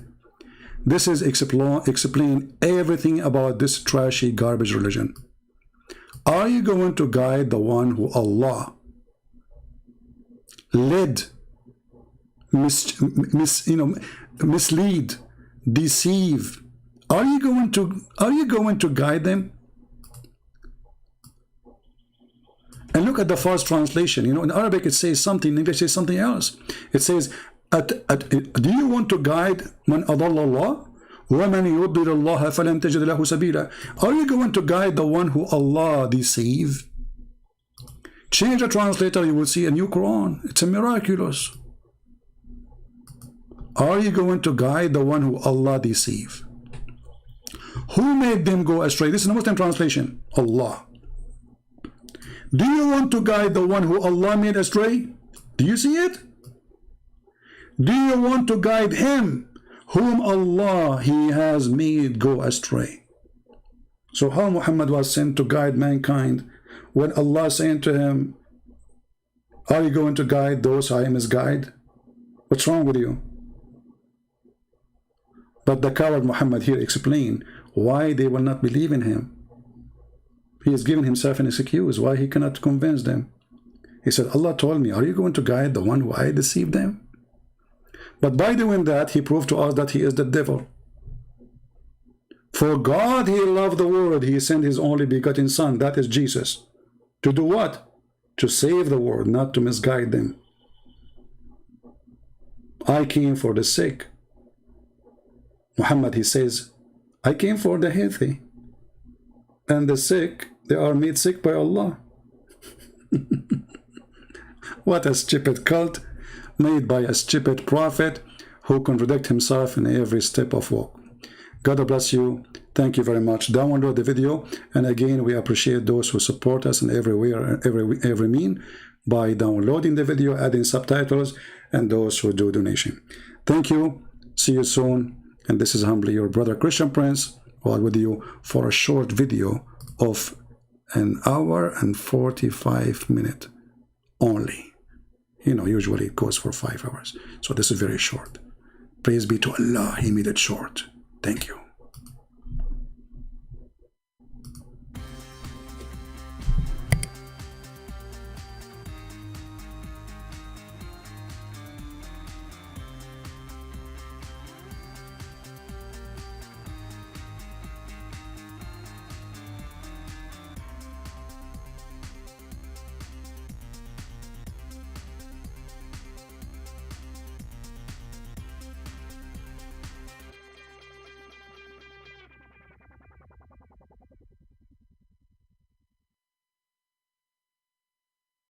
This is explain everything about this trashy garbage religion. Are you going to guide the one who Allah led, mislead, deceive? Are you going to guide them? And look at the false translation. You know, in Arabic it says something, in English it says something else. It says, do you want to guide man adalla Allah? وَمَنْ يُضْلِلَ اللَّهَ فَلَنْ تَجِدْ لَهُ سَبِيلًا. Are you going to guide the one who Allah deceive? Change the translator, you will see a new Quran. It's a miraculous. Are you going to guide the one who Allah deceive? Who made them go astray? This is the Muslim translation. Allah. Do you want to guide the one who Allah made astray? Do you see it? Do you want to guide him whom Allah he has made go astray? So how Muhammad was sent to guide mankind when Allah saying to him, are you going to guide those I misguide? What's wrong with you? But the coward Muhammad here explained why they will not believe in him. He has given himself an excuse why he cannot convince them. He said, Allah told me, are you going to guide the one who I deceived them? But by doing that, he proved to us that he is the devil. For God, he loved the world. He sent his only begotten son, that is Jesus. To do what? To save the world, not to misguide them. I came for the sick. Muhammad, he says, I came for the healthy. And the sick, they are made sick by Allah. What a stupid cult made by a stupid prophet who contradicts himself in every step of walk. God bless you. Thank you very much. Download the video. And again, we appreciate those who support us in every mean by downloading the video, adding subtitles, and those who do donation. Thank you. See you soon. And this is humbly your brother Christian Prince, while with you for a short video of 1 hour and 45 minutes only. You know, usually it goes for 5 hours. So this is very short. Praise be to Allah, He made it short. Thank you.